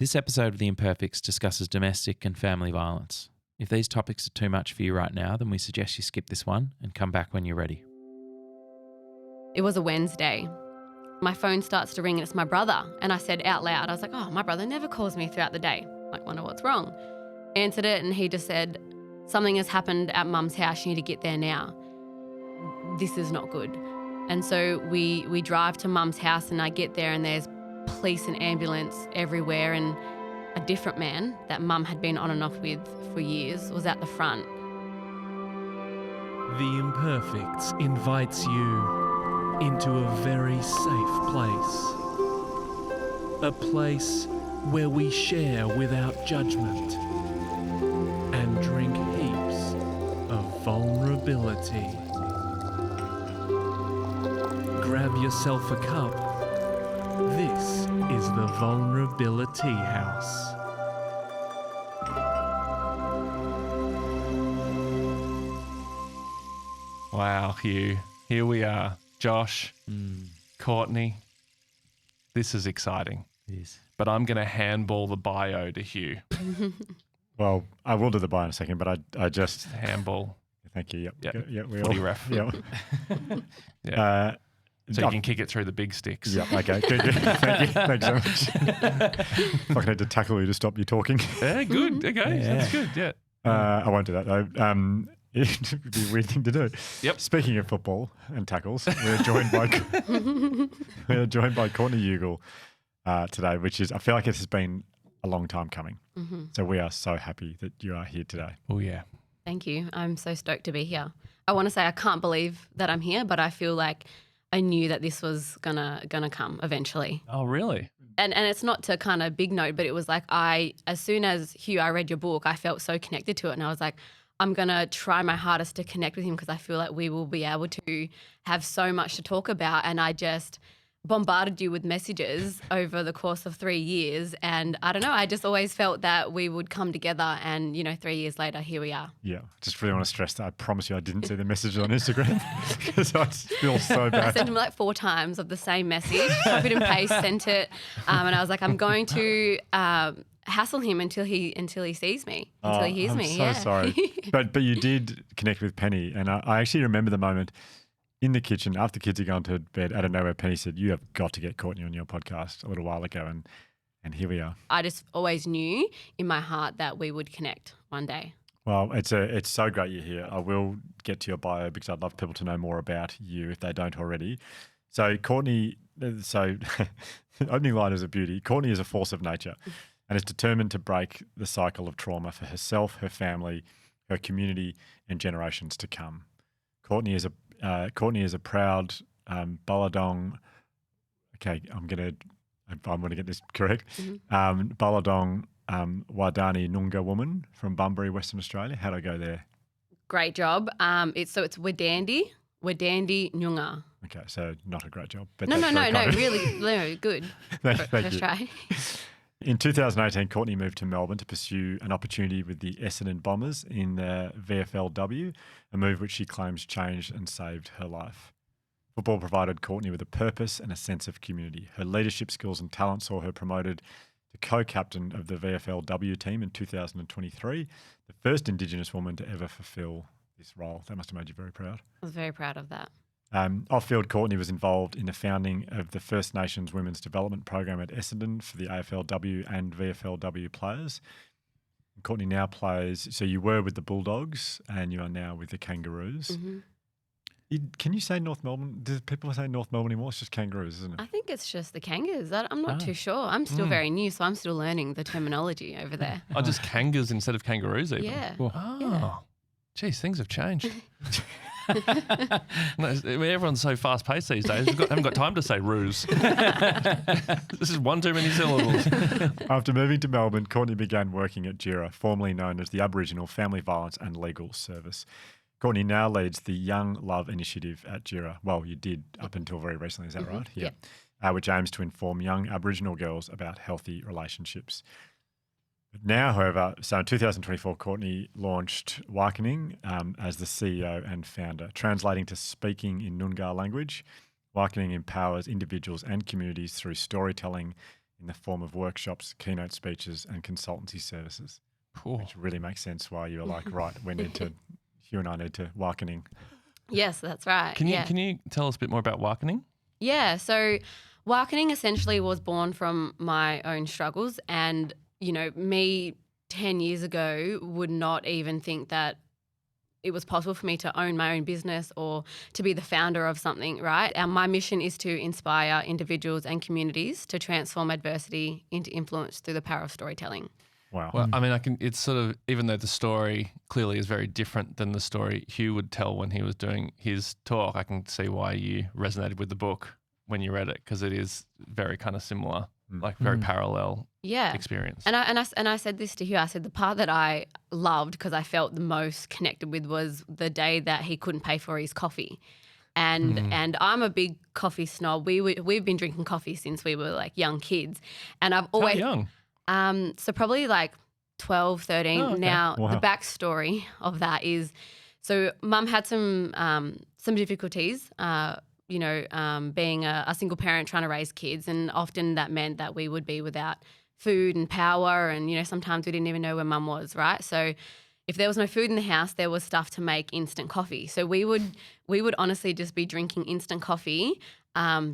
This episode of The Imperfects discusses domestic and family violence. If these topics are too much for you right now, then we suggest you skip this one and come back when you're ready. It was a Wednesday. My phone starts to ring and it's my brother. And I said out loud, I was like, oh, my brother never calls me throughout the day. I wonder what's wrong. Answered it and he just said, something has happened at Mum's house. You need to get there now. This is not good. And so we drive to Mum's house and I get there and there's police and ambulance everywhere, and a different man that Mum had been on and off with for years was at the front. The Imperfects invites you into a very safe place. A place where we share without judgment and drink heaps of vulnerability. Grab yourself a cup. This is the Vulnerabilitea House. Wow, Hugh. Here we are. Josh, Courtney. This is exciting. It is. But I'm going to handball the bio to Hugh. Well, I will do the bio in a second, but I just... Handball. Thank you. Yep. Yeah. We Footy all, ref. Yep. Yeah. So you can kick it through the big sticks. Yeah, okay. Good. Thank you. Thanks so much. If I can need to tackle you to stop you talking. Yeah, good. Okay, That's good. Yeah. I won't do that though. It would be a weird thing to do. Yep. Speaking of football and tackles, we're joined by Courtney Ugle today, which is, I feel like it has been a long time coming. Mm-hmm. So we are so happy that you are here today. Oh, yeah. Thank you. I'm so stoked to be here. I want to say I can't believe that I'm here, but I feel like I knew that this was gonna come eventually. Oh, really? And it's not to kind of big note, but it was like as soon as Hugh, I read your book, I felt so connected to it. And I was like, I'm going to try my hardest to connect with him because I feel like we will be able to have so much to talk about. And I just bombarded you with messages over the course of 3 years. And I don't know, I just always felt that we would come together and, 3 years later, here we are. Yeah, just really want to stress that. I promise you I didn't see the message on Instagram because I feel so bad. I sent him like 4 times of the same message, copied and paste, sent it. And I was like, I'm going to hassle him until he sees me, until he hears me. I'm so sorry. But you did connect with Penny. And I actually remember the moment in the kitchen, after the kids had gone to bed, out of nowhere, Penny said, you have got to get Courtney on your podcast a little while ago. And here we are. I just always knew in my heart that we would connect one day. Well, it's so great you're here. I will get to your bio because I'd love people to know more about you if they don't already. So Courtney, the opening line is a beauty. Courtney is a force of nature and is determined to break the cycle of trauma for herself, her family, her community, and generations to come. Courtney is a proud Balladong. Okay, I'm gonna get this correct. Balladong Wadani Noongar woman from Bunbury, Western Australia. How'd I go there? Great job. It's Wadandi Noongar. Okay, so not a great job. But No, really good. Thank you. Try. In 2018, Courtney moved to Melbourne to pursue an opportunity with the Essendon Bombers in the VFLW, a move which she claims changed and saved her life. Football provided Courtney with a purpose and a sense of community. Her leadership skills and talent saw her promoted to co-captain of the VFLW team in 2023, the first Indigenous woman to ever fulfil this role. That must have made you very proud. I was very proud of that. Off-field, Courtney was involved in the founding of the First Nations Women's Development Program at Essendon for the AFLW and VFLW players. Courtney now plays, so you were with the Bulldogs and you are now with the Kangaroos. Mm-hmm. Can you say North Melbourne? Do people say North Melbourne anymore? It's just Kangaroos, isn't it? I think it's just the Kangas. I'm not too sure. I'm still very new, so I'm still learning the terminology over there. Oh, just kangas instead of kangaroos even? Yeah. Oh, Yeah. Geez, things have changed. No, everyone's so fast paced these days. Haven't got time to say ruse. This is one too many syllables. After moving to Melbourne, Courtney began working at JIRA, formerly known as the Aboriginal Family Violence and Legal Service. Courtney now leads the Young Love Initiative at JIRA. Well, you did up until very recently, is that right? Yeah. Which aims to inform young Aboriginal girls about healthy relationships. But now, however, so in 2024, Courtney launched Waangkiny as the CEO and founder, translating to speaking in Noongar language. Waangkiny empowers individuals and communities through storytelling, in the form of workshops, keynote speeches, and consultancy services, which really makes sense why you were like, right, Hugh and I need to Waangkiny. Yes, that's right. Can you tell us a bit more about Waangkiny? Yeah, so Waangkiny essentially was born from my own struggles, and me 10 years ago would not even think that it was possible for me to own my own business or to be the founder of something, right? And my mission is to inspire individuals and communities to transform adversity into influence through the power of storytelling. Wow. Well, I mean, it's sort of, even though the story clearly is very different than the story Hugh would tell when he was doing his talk, I can see why you resonated with the book when you read it, because it is very kind of similar, like very parallel experience. And I said this to Hugh. I said the part that I loved, because I felt the most connected with, was the day that he couldn't pay for his coffee. And I'm a big coffee snob. We've been drinking coffee since we were like young kids, and I've always How young? So probably like 12, 13. Oh, okay. Now Wow. the backstory of that is, so Mum had some difficulties. Being a single parent trying to raise kids, and often that meant that we would be without food and power, and sometimes we didn't even know where Mum was, right? So if there was no food in the house, there was stuff to make instant coffee. So we would honestly just be drinking instant coffee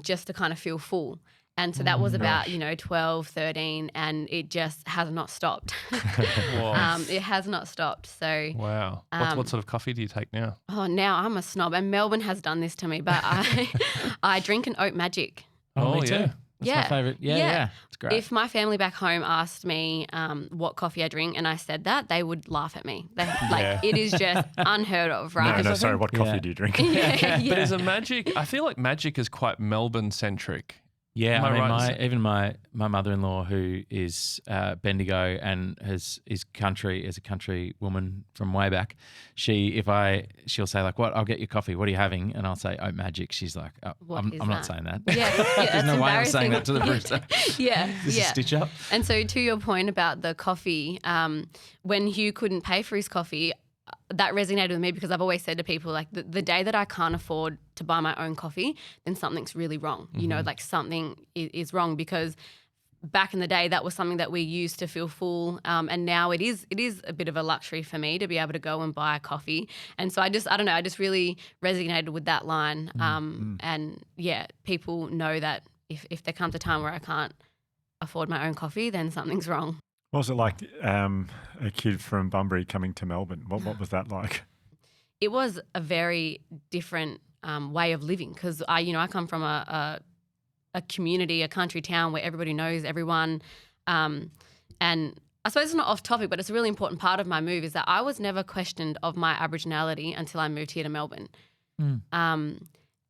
just to kind of feel full. And so that was about 12, 13, and it just has not stopped. It has not stopped. So Wow. What sort of coffee do you take now? oh, now I'm a snob, and Melbourne has done this to me, but I drink an oat magic. Me too. yeah. That's my favourite. Yeah. It's great. If my family back home asked me what coffee I drink and I said that, they would laugh at me. It is just unheard of, right? No, sorry, what coffee do you drink? Yeah. But is a magic, I feel like magic is quite Melbourne centric. Yeah, Am I right in even my mother-in-law, who is Bendigo and is a country woman from way back, she'll say like, "What? I'll get you coffee. What are you having?" And I'll say oat magic. She's like, oh, "I'm not saying that." Yeah, There's no way I'm saying embarrassing. that to the barista. Yeah, This is a stitch up. And so to your point about the coffee, when Hugh couldn't pay for his coffee, that resonated with me, because I've always said to people, like, the day that I can't afford to buy my own coffee, then something's really wrong. Like something is wrong, because back in the day that was something that we used to feel full, and now it is a bit of a luxury for me to be able to go and buy a coffee. And so I just really resonated with that line. And yeah, people know that if there comes a time where I can't afford my own coffee, then something's wrong. What was it like, a kid from Bunbury coming to Melbourne? What was that like? It was a very different way of living, because I come from a community, a country town where everybody knows everyone. And I suppose it's not off topic, but it's a really important part of my move, is that I was never questioned of my Aboriginality until I moved here to Melbourne.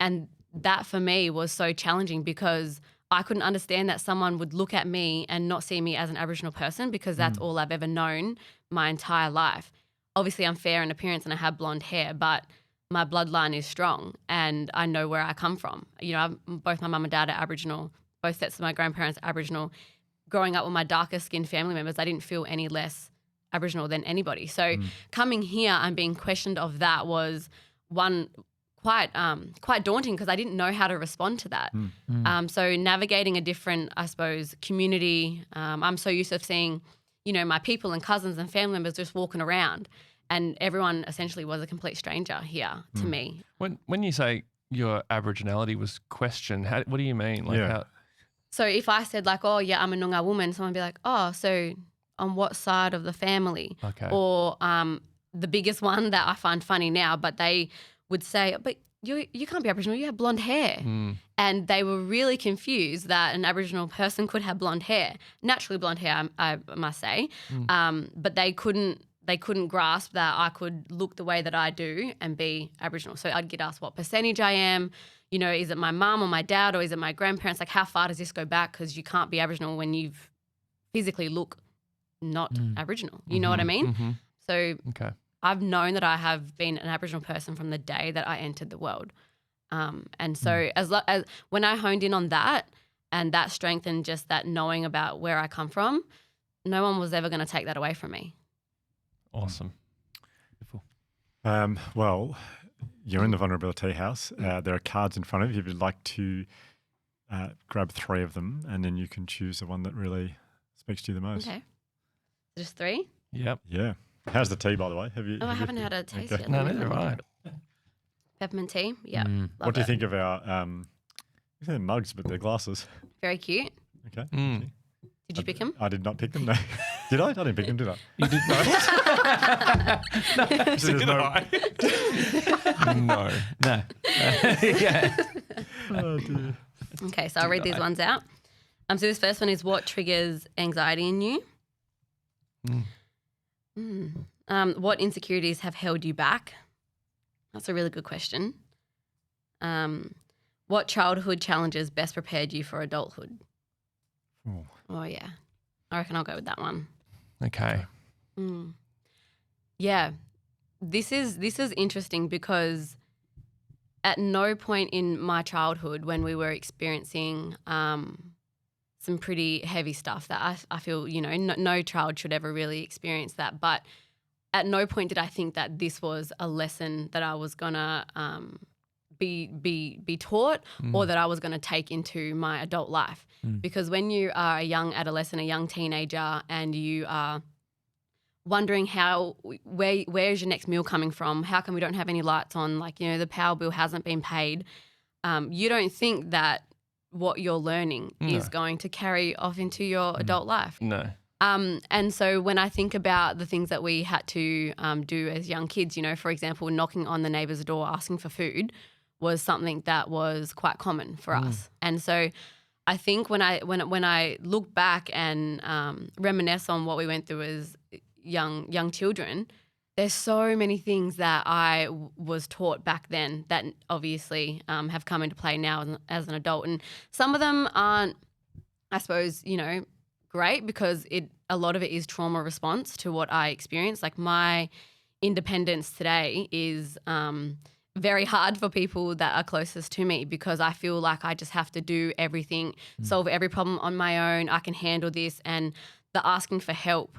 And that for me was so challenging, because I couldn't understand that someone would look at me and not see me as an Aboriginal person, because that's all I've ever known my entire life. Obviously, I'm fair in appearance and I have blonde hair, but my bloodline is strong and I know where I come from. Both my mum and dad are Aboriginal. Both sets of my grandparents are Aboriginal. Growing up with my darker skinned family members, I didn't feel any less Aboriginal than anybody. So coming here and being questioned of that was quite daunting, because I didn't know how to respond to that. So navigating a different, I suppose, community. I'm so used to seeing, my people and cousins and family members just walking around, and everyone essentially was a complete stranger here to me. When you say your Aboriginality was questioned, what do you mean? So if I said like, oh yeah, I'm a Noongar woman, someone would be like, oh, so on what side of the family? Okay. Or the biggest one that I find funny now, but they would say, but you can't be Aboriginal, you have blonde hair. And they were really confused that an Aboriginal person could have blonde hair, naturally blonde hair, I must say. But they couldn't grasp that I could look the way that I do and be Aboriginal. So I'd get asked what percentage I am. Is it my mum or my dad, or is it my grandparents? Like, how far does this go back? Because you can't be Aboriginal when you physically look not Aboriginal. You know what I mean? So Okay. I've known that I have been an Aboriginal person from the day that I entered the world. And so as when I honed in on that and that strength and just that knowing about where I come from, no one was ever going to take that away from me. Awesome. Beautiful. Well, you're in the Vulnerabilitea House. There are cards in front of you if you'd like to grab 3 of them, and then you can choose the one that really speaks to you the most. Okay. Just 3? Yep. Yeah. How's the tea, by the way? Have you? Oh, I have you- haven't had a taste Okay. yet. No, Let me neither have try it. Peppermint tea? Yeah. What do you think of our they're mugs, but they're glasses? Very cute. Okay. Mm. Did you pick him? I did not pick them. No. Did I? I didn't pick them, did I? You did not. So there's no- No. No. Yeah. Oh, dear. Okay, so I'll read these ones out. So this first one is, what triggers anxiety in you? What insecurities have held you back? That's a really good question. What childhood challenges best prepared you for adulthood? Ooh. Oh, yeah. I reckon I'll go with that one. Okay. Yeah. This is interesting because at no point in my childhood when we were experiencing some pretty heavy stuff that I feel, no child should ever really experience that. But at no point did I think that this was a lesson that I was going to be taught or that I was going to take into my adult life. Because when you are a young adolescent, a young teenager, and you are wondering where is your next meal coming from? How come we don't have any lights on? The power bill hasn't been paid. You don't think that what you're learning is going to carry off into your adult life. No. And so when I think about the things that we had to do as young kids, for example, knocking on the neighbour's door asking for food was something that was quite common for us. And so I think when I look back and reminisce on what we went through as young children, there's so many things that I was taught back then that obviously have come into play now as an adult. And some of them aren't, I suppose, great because a lot of it is trauma response to what I experienced. Like my independence today is very hard for people that are closest to me because I feel like I just have to do everything, solve every problem on my own. I can handle this, and the asking for help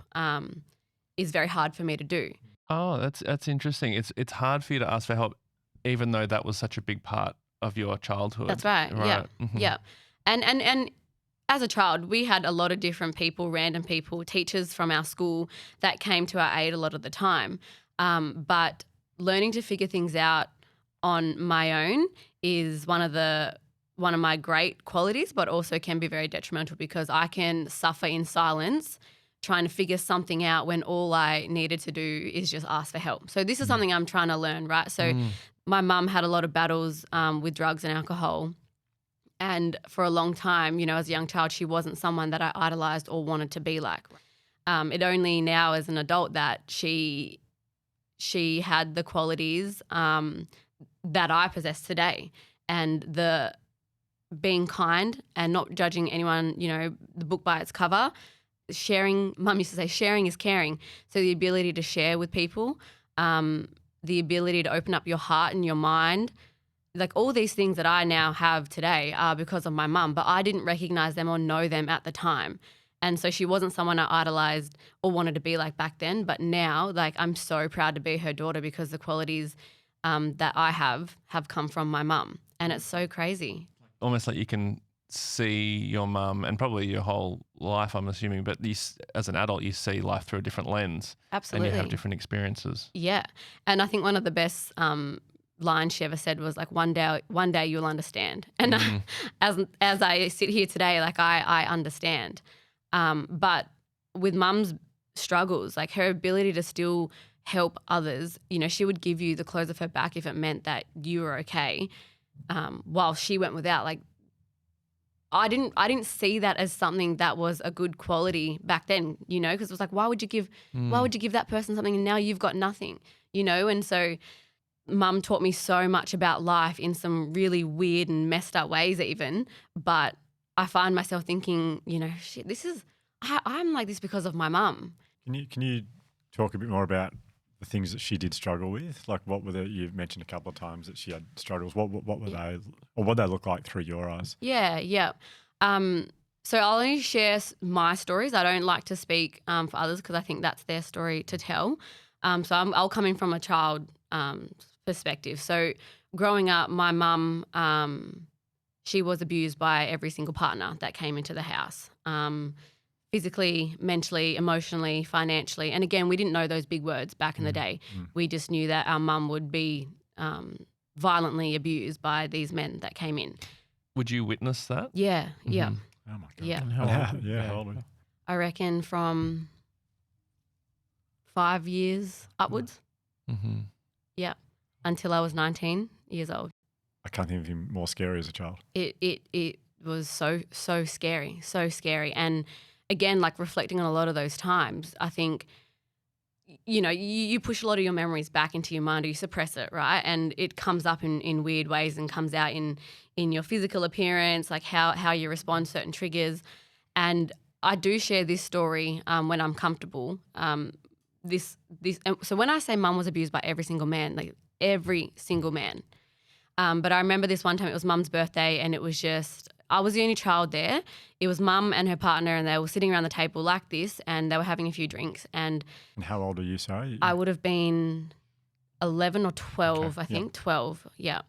is very hard for me to do. Oh, that's interesting. It's hard for you to ask for help, even though that was such a big part of your childhood. That's right. Yeah. Mm-hmm. Yeah. And as a child, we had a lot of different people, random people, teachers from our school that came to our aid a lot of the time. But learning to figure things out on my own is one of my great qualities, but also can be very detrimental because I can suffer in silence trying to figure something out when all I needed to do is just ask for help. So this is something I'm trying to learn, right? So my mum had a lot of battles with drugs and alcohol. And for a long time, as a young child, she wasn't someone that I idolized or wanted to be like. It only now as an adult that she had the qualities that I possess today, and the being kind and not judging anyone, the book by its cover. Sharing, Mum used to say, sharing is caring. So the ability to share with people, the ability to open up your heart and your mind, like all these things that I now have today are because of my mum, but I didn't recognize them or know them at the time. And so she wasn't someone I idolized or wanted to be like back then. But now, I'm so proud to be her daughter because the qualities that I have come from my mum. And it's so crazy. Almost like you can see your mum and probably your whole life, I'm assuming, but as an adult, you see life through a different lens. Absolutely. And you have different experiences. Yeah. And I think one of the best lines she ever said was one day you'll understand. And as I sit here today, I understand. But with mum's struggles, her ability to still help others, she would give you the clothes of her back if it meant that you were okay. While she went without, I didn't see that as something that was a good quality back then, because it was why would you give that person something and now you've got nothing, And so mum taught me so much about life in some really weird and messed up ways even, but I find myself thinking, shit, I'm like this because of my mum. Can you talk a bit more about the things that she did struggle with? What were you've mentioned a couple of times that she had struggles. What were they, or what they look like through your eyes? Yeah. So I'll only share my stories. I don't like to speak for others because I think that's their story to tell. So I'll come in from a child perspective. So growing up, my mum, she was abused by every single partner that came into the house. Physically, mentally, emotionally, financially. And again, we didn't know those big words back in the day. We just knew that our mum would be violently abused by these men that came in. Would you witness that? Yeah, yeah. Oh my God. Yeah. And how old? How old were you? I reckon from 5 years upwards. Mm-hmm. Yeah, until I was 19 years old. I can't think of anything more scary as a child. It was so scary, so scary. And again, like reflecting on a lot of those times, I think, you know, you push a lot of your memories back into your mind, or you suppress it, right? And it comes up in weird ways and comes out in your physical appearance, like how you respond to certain triggers. And I do share this story when I'm comfortable. So when I say mum was abused by every single man, like every single man. But I remember this one time, it was mum's birthday, and it was just, I was the only child there. It was mum and her partner, and they were sitting around the table like this, and they were having a few drinks. And how old are you, sorry? I would have been 11 or 12, Okay, I think. 12, yeah.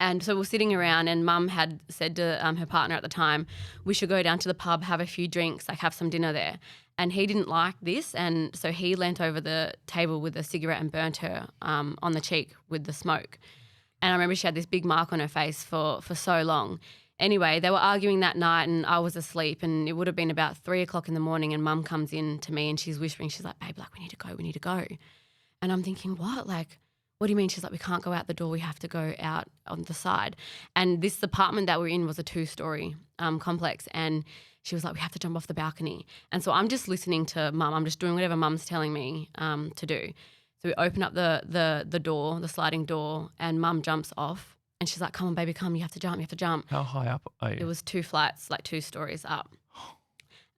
And so we're sitting around, and mum had said to her partner at the time, we should go down to the pub, have a few drinks, like have some dinner there. And he didn't like this, and so he leant over the table with a cigarette and burnt her on the cheek with the smoke. And I remember she had this big mark on her face for so long. Anyway, they were arguing that night, and I was asleep, and it would have been about 3 o'clock in the morning, and mum comes in to me and she's whispering, she's like, babe, like, we need to go. And I'm thinking, what? Like, what do you mean? She's like, we can't go out the door. We have to go out on the side. And this apartment that we're in was a 2-story complex. And she was like, we have to jump off the balcony. And so I'm just listening to mum. I'm just doing whatever mum's telling me to do. So we open up the door, the sliding door, and mum jumps off. And she's like, come on, baby, come. You have to jump. How high up are you? It was 2 flats, like 2 stories up.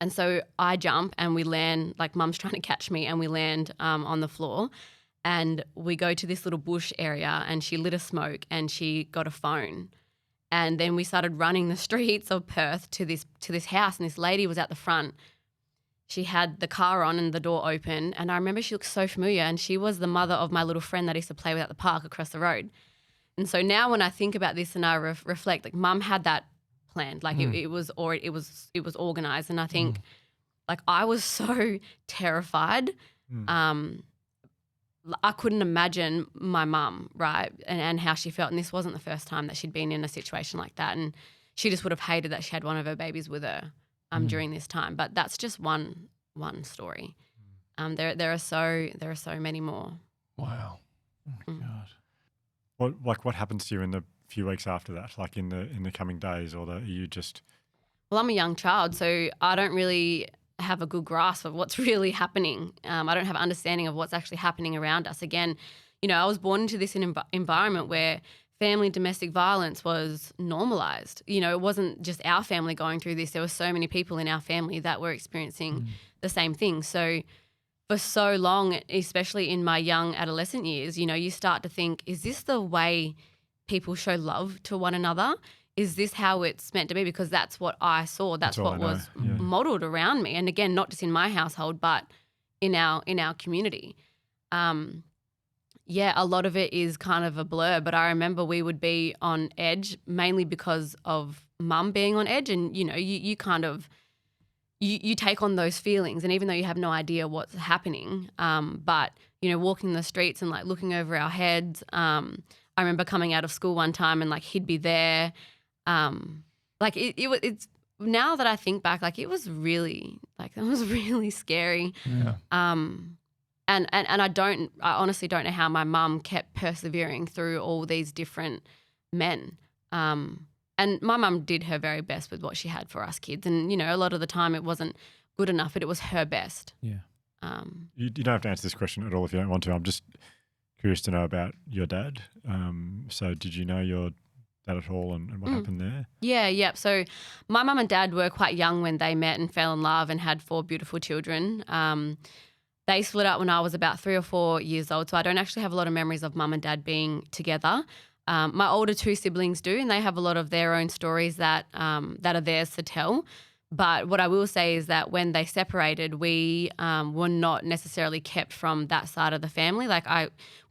And so I jump and we land, like mum's trying to catch me, and we land on the floor. And we go to this little bush area, and she lit a smoke and she got a phone. And then we started running the streets of Perth to this house, and this lady was at the front. She had the car on and the door open, and I remember she looked so familiar, and she was the mother of my little friend that I used to play with at the park across the road. And so now when I think about this and I reflect, like mum had that planned, like it was organised, and I think like I was so terrified. I couldn't imagine my mum, right, and how she felt. And this wasn't the first time that she'd been in a situation like that. And she just would have hated that she had one of her babies with her during this time. But that's just one story. There are so many more. Wow. Oh my God. What happens to you in the few weeks after that? Like in the coming days, or are you just? Well, I'm a young child, so I don't really have a good grasp of what's really happening. I don't have an understanding of what's actually happening around us. Again, you know, I was born into this environment where family domestic violence was normalized. You know, it wasn't just our family going through this. There were so many people in our family that were experiencing the same thing. So for so long, especially in my young adolescent years, you know, you start to think, is this the way people show love to one another? Is this how it's meant to be? Because that's what I saw. That's what was modelled around me. And again, not just in my household, but in our community. A lot of it is kind of a blur. But I remember we would be on edge, mainly because of mum being on edge. And, you know, you kind of you take on those feelings. And even though you have no idea what's happening, but, you know, walking the streets and like looking over our heads. I remember coming out of school one time and like he'd be there. It's now that I think back, like it was really scary. Yeah. And I honestly don't know how my mum kept persevering through all these different men. And my mum did her very best with what she had for us kids. And, you know, a lot of the time it wasn't good enough, but it was her best. Yeah. You don't have to answer this question at all if you don't want to. I'm just curious to know about your dad. So did you know your dad at all and what happened there? Yeah. So my mum and dad were quite young when they met and fell in love and had 4 beautiful children. They split up when I was about 3 or 4 years old, so I don't actually have a lot of memories of mum and dad being together. My older 2 siblings do, and they have a lot of their own stories that are theirs to tell. But what I will say is that when they separated, we were not necessarily kept from that side of the family. Like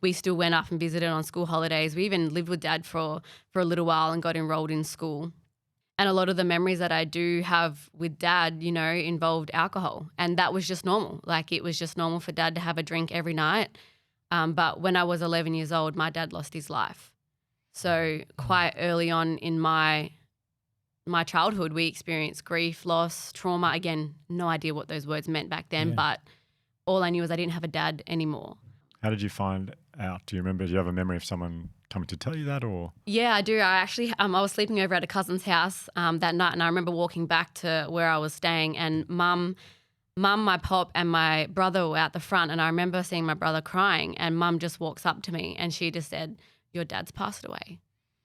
we still went up and visited on school holidays. We even lived with Dad for a little while and got enrolled in school. And a lot of the memories that I do have with Dad, you know, involved alcohol. And that was just normal. Like it was just normal for Dad to have a drink every night. But when I was 11 years old, my dad lost his life. So quite early on in my childhood, we experienced grief, loss, trauma. Again, no idea what those words meant back then, but all I knew was I didn't have a dad anymore. How did you find out? Do you remember? Do you have a memory of someone coming to tell you that, or? Yeah, I do. I actually, I was sleeping over at a cousin's house that night, and I remember walking back to where I was staying, and Mum, my pop, and my brother were out the front, and I remember seeing my brother crying, and Mum just walks up to me, and she just said, "Your dad's passed away,"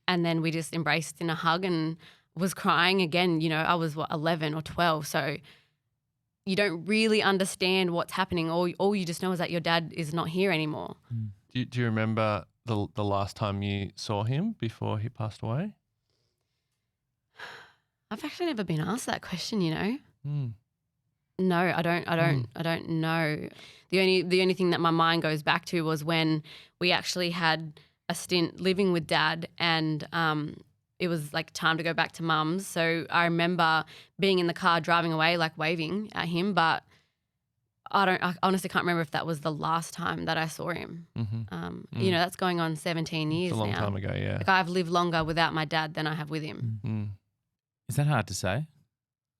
and then we just embraced in a hug and was crying again. You know, I was 11 or 12, so you don't really understand what's happening. All you just know is that your dad is not here anymore. Do you remember the last time you saw him before he passed away? I've actually never been asked that question, you know. Mm. No, I don't know. The only thing that my mind goes back to was when we actually had a stint living with Dad, and it was like time to go back to Mum's. So I remember being in the car driving away, like waving at him, but I honestly can't remember if that was the last time that I saw him. You know, that's going on 17 years It's a long now. time ago, yeah. Like I've lived longer without my dad than I have with him. Mm. Is that hard to say?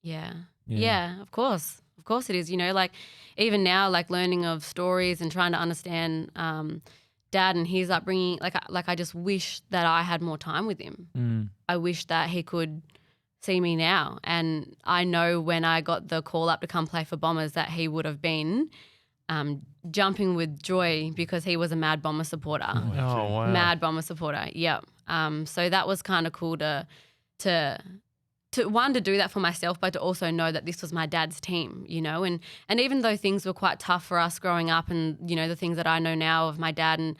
Yeah, of course. Of course it is. You know, like even now, like learning of stories and trying to understand Dad and his upbringing, like I just wish that I had more time with him. I wish that he could see me now. And I know when I got the call up to come play for Bombers that he would have been jumping with joy because he was a Mad Bomber supporter. Oh, wow. Mad Bomber supporter, yep. So that was kind of cool to do that for myself, but to also know that this was my dad's team, you know, and even though things were quite tough for us growing up, and you know the things that I know now of my dad, and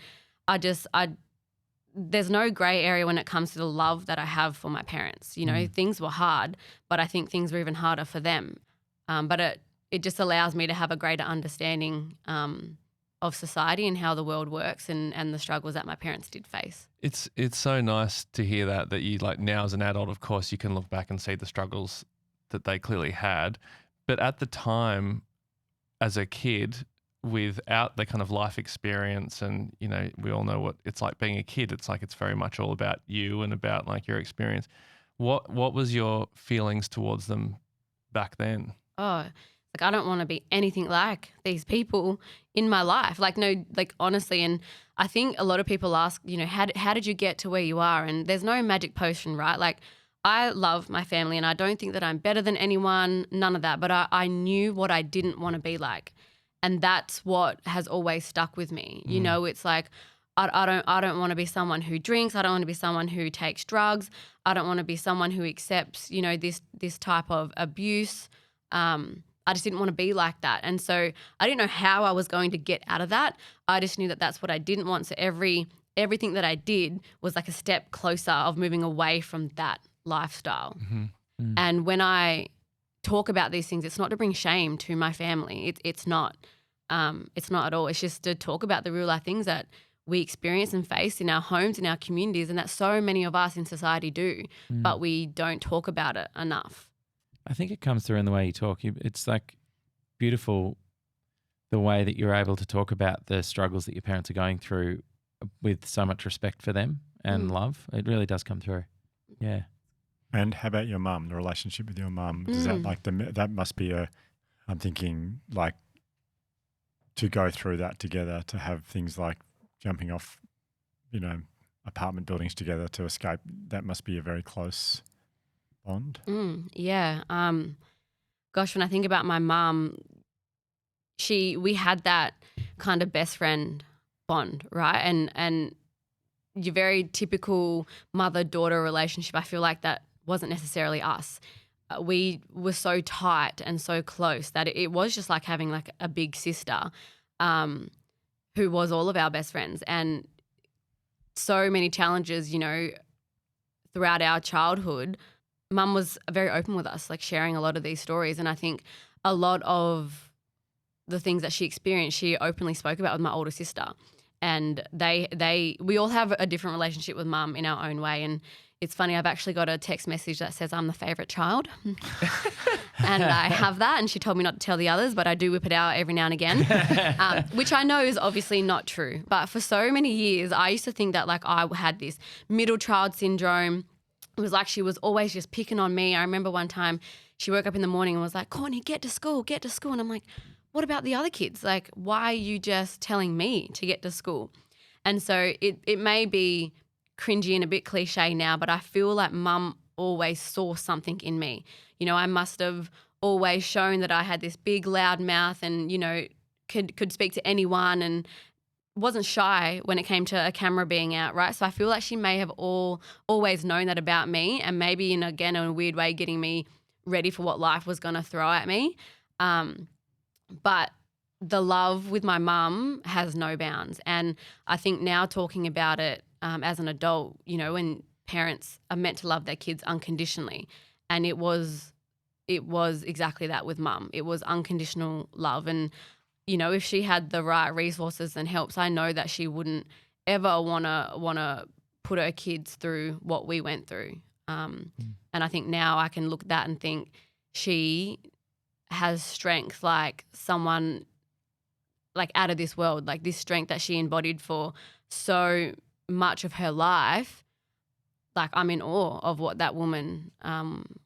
there's no grey area when it comes to the love that I have for my parents. You know, things were hard, but I think things were even harder for them. But it just allows me to have a greater understanding of society and how the world works, and the struggles that my parents did face. It's so nice to hear that you, like, now as an adult, of course, you can look back and see the struggles that they clearly had. But at the time, as a kid, without the kind of life experience, and, you know, we all know what it's like being a kid. It's like it's very much all about you and about like your experience. What was your feelings towards them back then? Oh, like I don't want to be anything like these people in my life. Like, no, like honestly. And I think a lot of people ask, you know, how did you get to where you are? And there's no magic potion, right? Like I love my family and I don't think that I'm better than anyone, none of that. But I knew what I didn't want to be like. And that's what has always stuck with me. You know, it's like I don't want to be someone who drinks. I don't want to be someone who takes drugs. I don't want to be someone who accepts, you know, this type of abuse. I just didn't want to be like that. And so I didn't know how I was going to get out of that. I just knew that that's what I didn't want. So everything that I did was like a step closer of moving away from that lifestyle. And when I talk about these things, it's not to bring shame to my family. It's not at all. It's just to talk about the real life things that we experience and face in our homes, in our communities, and that so many of us in society do, but we don't talk about it enough. I think it comes through in the way you talk. It's like beautiful the way that you're able to talk about the struggles that your parents are going through with so much respect for them and love. It really does come through. Yeah. And how about your mum, the relationship with your mum? Does that like that must be I'm thinking like to go through that together, to have things like jumping off, you know, apartment buildings together to escape, that must be a very close bond. Yeah. Gosh, when I think about my mum, we had that kind of best friend bond, right? And your very typical mother-daughter relationship, I feel like that wasn't necessarily us. We were so tight and so close that it was just like having like a big sister who was all of our best friends. And so many challenges, you know, throughout our childhood, Mum was very open with us, like sharing a lot of these stories. And I think a lot of the things that she experienced, she openly spoke about with my older sister. And we all have a different relationship with Mum in our own way. And it's funny, I've actually got a text message that says I'm the favourite child. And I have that, and she told me not to tell the others, but I do whip it out every now and again, which I know is obviously not true. But for so many years, I used to think that like I had this middle child syndrome. It was like she was always just picking on me. I remember one time she woke up in the morning and was like, Courtney, get to school. And I'm like, what about the other kids? Like, why are you just telling me to get to school? And so it may be cringy and a bit cliche now, but I feel like Mum always saw something in me. You know, I must have always shown that I had this big loud mouth and, you know, could speak to anyone and wasn't shy when it came to a camera being out, right? So I feel like she may have always known that about me, and maybe in a weird way getting me ready for what life was going to throw at me. But the love with my mum has no bounds. And I think now talking about it as an adult, you know, when parents are meant to love their kids unconditionally, and it was exactly that with Mum. It was unconditional love. And, you know, if she had the right resources and helps, I know that she wouldn't ever wanna put her kids through what we went through. And I think now I can look at that and think she has strength like someone like out of this world, like this strength that she embodied for so much of her life. Like, I'm in awe of what that woman,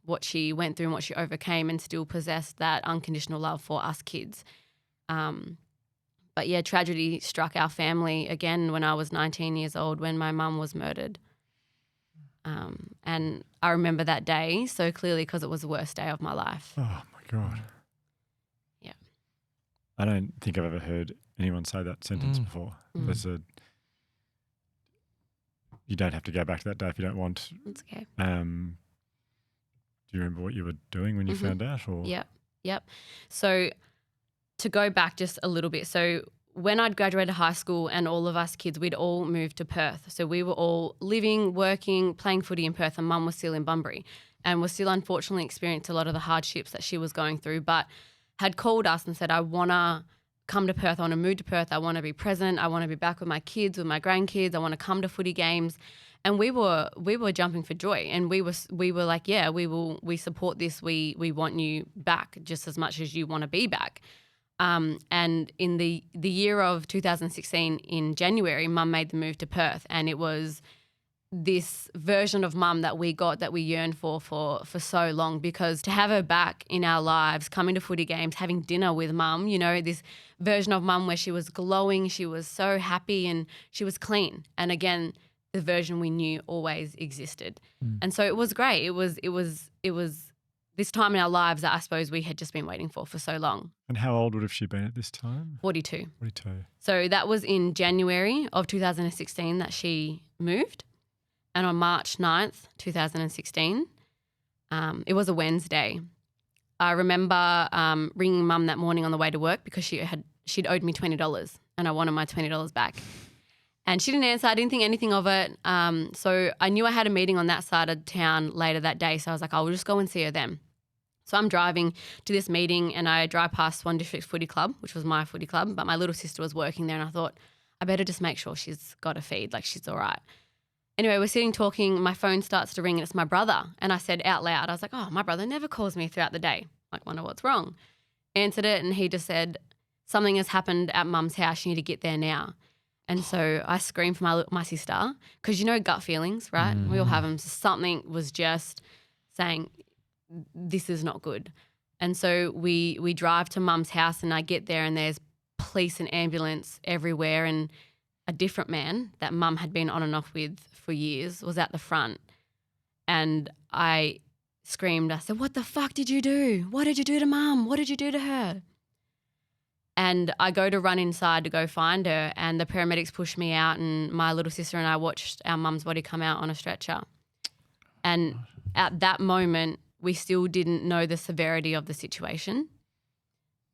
what she went through and what she overcame, and still possessed that unconditional love for us kids. But yeah, tragedy struck our family again when I was 19 years old, when my mum was murdered. And I remember that day so clearly because it was the worst day of my life. Oh my God. Yeah. I don't think I've ever heard anyone say that sentence before. You don't have to go back to that day if you don't want. That's okay. Do you remember what you were doing when you found out? Or Yep. So to go back just a little bit. So when I'd graduated high school and all of us kids, we'd all moved to Perth. So we were all living, working, playing footy in Perth, and Mum was still in Bunbury and was still unfortunately experienced a lot of the hardships that she was going through, but had called us and said, I want to come to Perth. I want to move to Perth. I want to be present. I want to be back with my kids, with my grandkids. I want to come to footy games. And we were jumping for joy. And we were like, yeah, we support this. We want you back just as much as you want to be back. And in the year of 2016 in January, Mum made the move to Perth, and it was this version of Mum that we got, that we yearned for so long, because to have her back in our lives, coming to footy games, having dinner with Mum, you know, this version of Mum where she was glowing, she was so happy, and she was clean. And again, the version we knew always existed. And so it was great. It was this time in our lives that I suppose we had just been waiting for so long. And how old would have she been at this time? 42. 42. So that was in January of 2016 that she moved. And on March 9th, 2016, it was a Wednesday. I remember ringing Mum that morning on the way to work because she'd owed me $20 and I wanted my $20 back. And she didn't answer. I didn't think anything of it. So I knew I had a meeting on that side of town later that day. So I was like, I'll just go and see her then. So I'm driving to this meeting and I drive past Swan District Footy Club, which was my footy club, but my little sister was working there and I thought, I better just make sure she's got a feed, like she's all right. Anyway, we're sitting talking, my phone starts to ring and it's my brother. And I said out loud, I was like, oh, my brother never calls me throughout the day. I wonder what's wrong. Answered it and he just said, something has happened at Mum's house, you need to get there now. And so I screamed for my sister because you know gut feelings, right? We all have them. So something was just saying, this is not good. And so we drive to Mum's house and I get there and there's police and ambulance everywhere, and a different man that Mum had been on and off with for years was at the front. And I screamed, I said, what the fuck did you do? What did you do to Mum? What did you do to her? And I go to run inside to go find her, and the paramedics pushed me out, and my little sister and I watched our mum's body come out on a stretcher. And at that moment, we still didn't know the severity of the situation.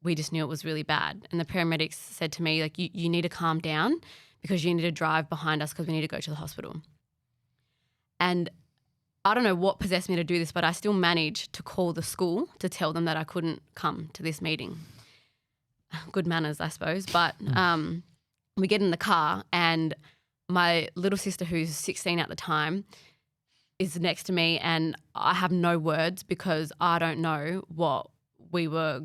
We just knew it was really bad. And the paramedics said to me, like, you need to calm down because you need to drive behind us because we need to go to the hospital. And I don't know what possessed me to do this, but I still managed to call the school to tell them that I couldn't come to this meeting. Good manners, I suppose. But we get in the car and my little sister, who's 16 at the time, is next to me, and I have no words because I don't know what we were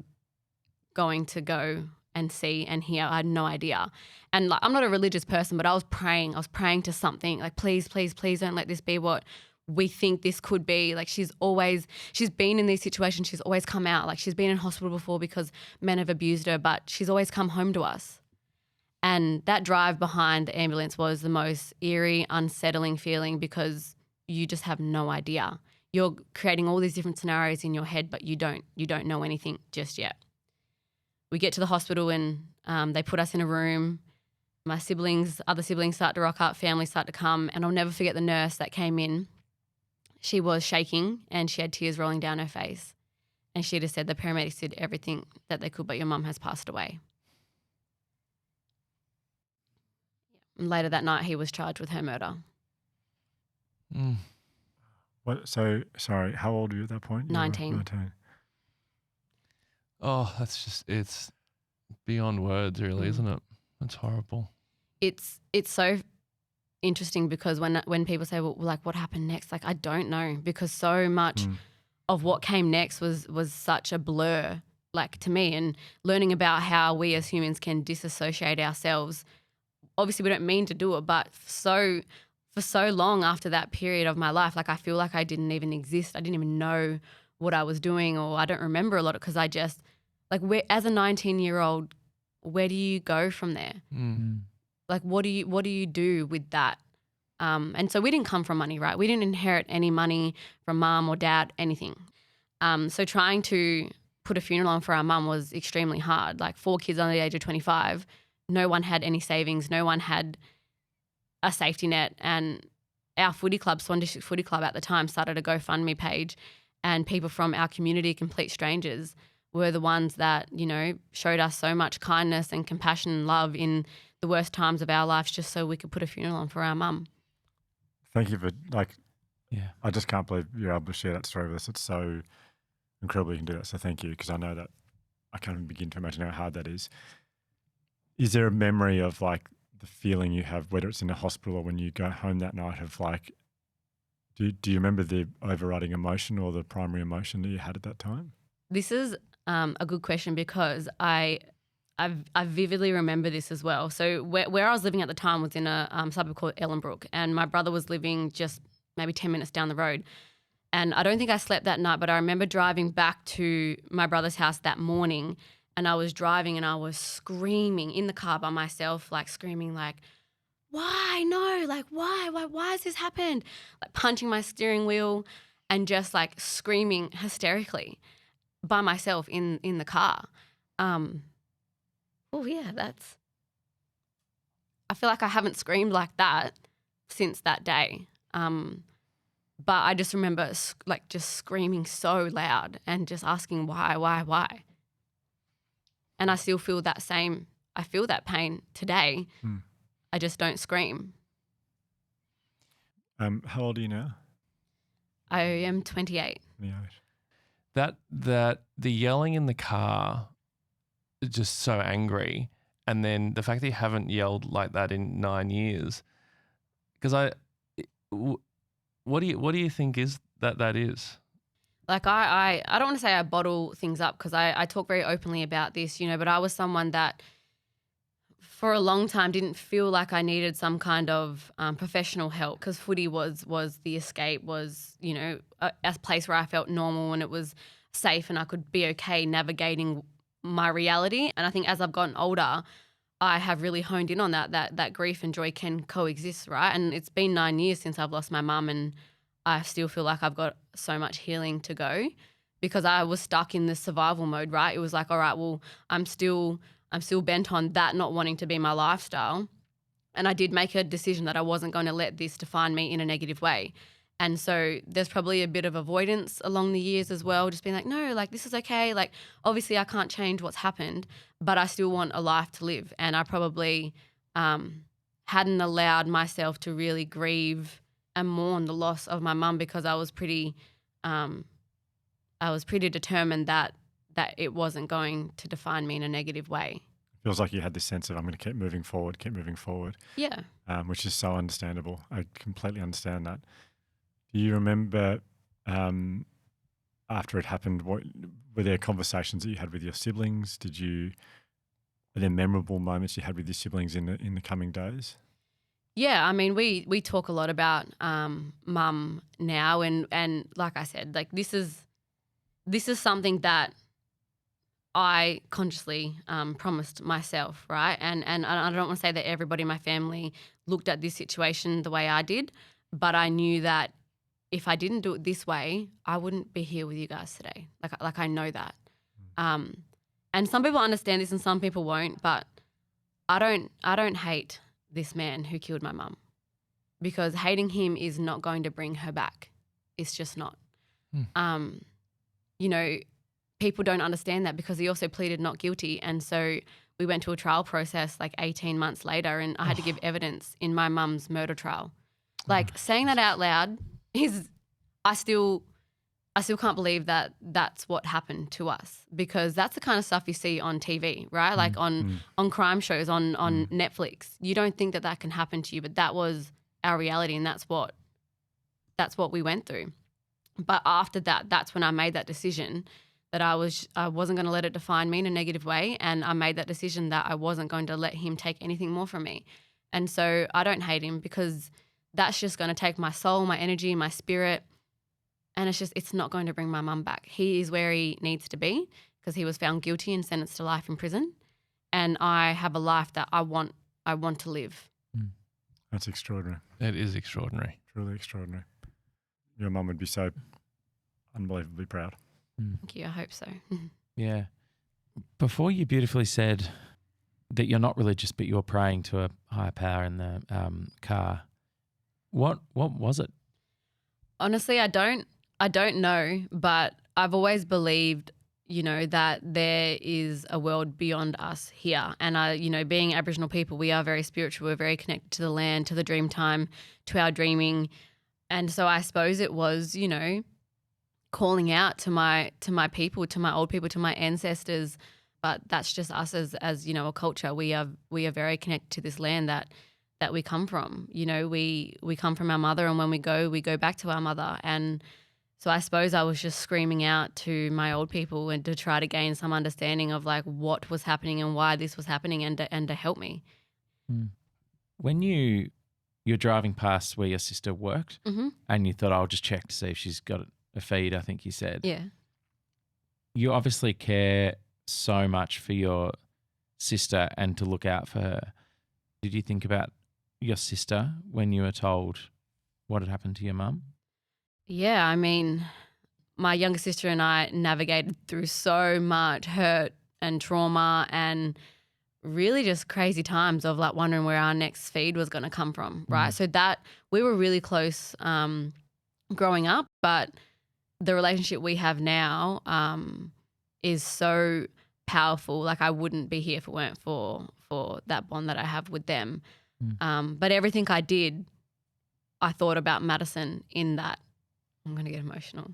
going to go and see and hear. I had no idea. And like, I'm not a religious person, but I was praying to something like, please, please, please don't let this be what we think this could be. Like she's been in these situations. She's always come out. Like she's been in hospital before because men have abused her, but she's always come home to us. And that drive behind the ambulance was the most eerie, unsettling feeling because you just have no idea. You're creating all these different scenarios in your head, but you don't know anything just yet. We get to the hospital and they put us in a room. My other siblings start to rock up, families start to come, and I'll never forget the nurse that came in. She was shaking and she had tears rolling down her face. And she just said the paramedics did everything that they could, but your mum has passed away. And later that night, he was charged with her murder. What? So, sorry, how old were you at that point? 19. 19. Oh, it's beyond words, really, isn't it? That's horrible. It's so interesting because when people say, well, like, what happened next? Like, I don't know, because so much of what came next was such a blur, like, to me. And learning about how we as humans can disassociate ourselves. Obviously, we don't mean to do it, but for so long after that period of my life, like, I feel like I didn't even exist. I didn't even know what I was doing, or I don't remember a lot of, because I just, like, as a 19-year-old, where do you go from there? Like, what do you do with that? And so we didn't come from money, right? We didn't inherit any money from mum or dad, anything. So trying to put a funeral on for our mum was extremely hard. Like 4 kids under the age of 25, no one had any savings, no one had a safety net. And our footy club, Swan District Footy Club at the time, started a GoFundMe page, and people from our community, complete strangers, were the ones that, you know, showed us so much kindness and compassion and love in the worst times of our lives, just so we could put a funeral on for our mum. Thank you for, I just can't believe you're able to share that story with us. It's so incredible you can do that. So thank you, because I know that I can't even begin to imagine how hard that is. Is there a memory of like the feeling you have, whether it's in the hospital or when you go home that night, of like, do you remember the overriding emotion or the primary emotion that you had at that time? This is a good question, because I vividly remember this as well. So where I was living at the time was in a suburb called Ellenbrook, and my brother was living just maybe 10 minutes down the road. And I don't think I slept that night, but I remember driving back to my brother's house that morning, and I was driving and I was screaming in the car by myself, like screaming like, why? No, like why has this happened? Like punching my steering wheel and just like screaming hysterically by myself in the car. Oh yeah, I feel like I haven't screamed like that since that day. But I just remember like just screaming so loud and just asking why? And I still feel I feel that pain today. I just don't scream. How old are you now? I am 28. 28. That the yelling in the car is just so angry, and then the fact that you haven't yelled like that in 9 years, because what do you think is that is? Like I don't want to say I bottle things up, because I talk very openly about this, you know, but I was someone that for a long time didn't feel like I needed some kind of professional help, because footy was the escape, was, you know, a place where I felt normal and it was safe and I could be okay navigating my reality. And I think as I've gotten older, I have really honed in on that grief and joy can coexist, right? And it's been 9 years since I've lost my mum, and I still feel like I've got so much healing to go, because I was stuck in this survival mode, right? It was like, all right, well, I'm still bent on that not wanting to be my lifestyle. And I did make a decision that I wasn't going to let this define me in a negative way. And so there's probably a bit of avoidance along the years as well, just being like, no, like this is okay. Like obviously I can't change what's happened, but I still want a life to live. And I probably hadn't allowed myself to really grieve and mourn the loss of my mum, because I was pretty determined that it wasn't going to define me in a negative way. Feels like you had this sense of I'm going to keep moving forward, Yeah. which is so understandable. I completely understand that. Do you remember after it happened, were there conversations that you had with your siblings? Are there memorable moments you had with your siblings in the coming days? Yeah, I mean, we talk a lot about mum now, and like I said, like this is something that I consciously promised myself, right? And I don't want to say that everybody in my family looked at this situation the way I did, but I knew that if I didn't do it this way, I wouldn't be here with you guys today. Like I know that. And some people understand this and some people won't, but I don't hate this man who killed my mum, because hating him is not going to bring her back. It's just not. You know, people don't understand that, because he also pleaded not guilty. And so we went to a trial process like 18 months later, and I had to give evidence in my mum's murder trial. Like saying that out loud I still can't believe that that's what happened to us, because that's the kind of stuff you see on TV, right? Like on crime shows, on Netflix. You don't think that can happen to you, but that was our reality, and that's what we went through. But after that, that's when I made that decision that I wasn't going to let it define me in a negative way, and I made that decision that I wasn't going to let him take anything more from me. And so I don't hate him, because that's just going to take my soul, my energy, my spirit, and it's not going to bring my mum back. He is where he needs to be, because he was found guilty and sentenced to life in prison, and I have a life that I want to live. That's extraordinary. It is extraordinary. Truly extraordinary. Your mum would be so unbelievably proud. Thank you. I hope so. Yeah. Before, you beautifully said that you're not religious, but you're praying to a higher power in the car. What was it? Honestly, I don't know, but I've always believed, you know, that there is a world beyond us here. And you know, being Aboriginal people, we are very spiritual. We're very connected to the land, to the dream time, to our dreaming. And so I suppose it was, you know, calling out to my people, to my old people, to my ancestors. But that's just us as you know, a culture. We are very connected to this land that we come from. You know, we come from our mother, and when we go back to our mother. And so I suppose I was just screaming out to my old people and to try to gain some understanding of like what was happening and why this was happening, and to help me. When you're driving past where your sister worked, and you thought, I'll just check to see if she's got a feed, I think you said. Yeah. You obviously care so much for your sister and to look out for her. Did you think about your sister when you were told what had happened to your mum? Yeah, I mean, my younger sister and I navigated through so much hurt and trauma and really just crazy times of like wondering where our next feed was going to come from, right? So that we were really close growing up, but the relationship we have now is so powerful. Like I wouldn't be here if it weren't for that bond that I have with them. But everything I did, I thought about Madison in that. I'm going to get emotional.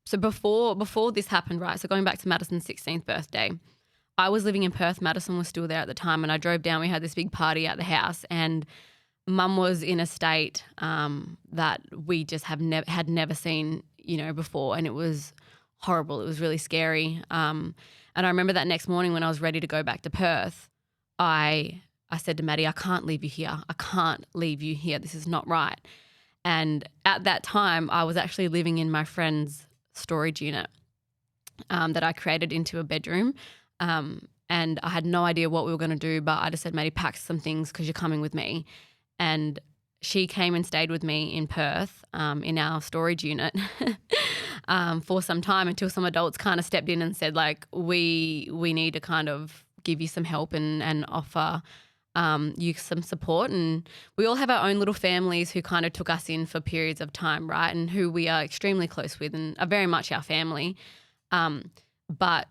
So before this happened, right, so going back to Madison's 16th birthday, I was living in Perth. Madison was still there at the time, and I drove down. We had this big party at the house, and Mum was in a state that we just had never seen, you know, before, and it was horrible. It was really scary. And I remember that next morning when I was ready to go back to Perth, I said to Maddie, I can't leave you here. I can't leave you here. This is not right. And at that time, I was actually living in my friend's storage unit that I created into a bedroom. And I had no idea what we were going to do, but I just said, Maddie, pack some things because you're coming with me. And she came and stayed with me in Perth in our storage unit for some time until some adults kind of stepped in and said, like, we need to kind of give you some help and offer you some support. And we all have our own little families who kind of took us in for periods of time, right, and who we are extremely close with and are very much our family. But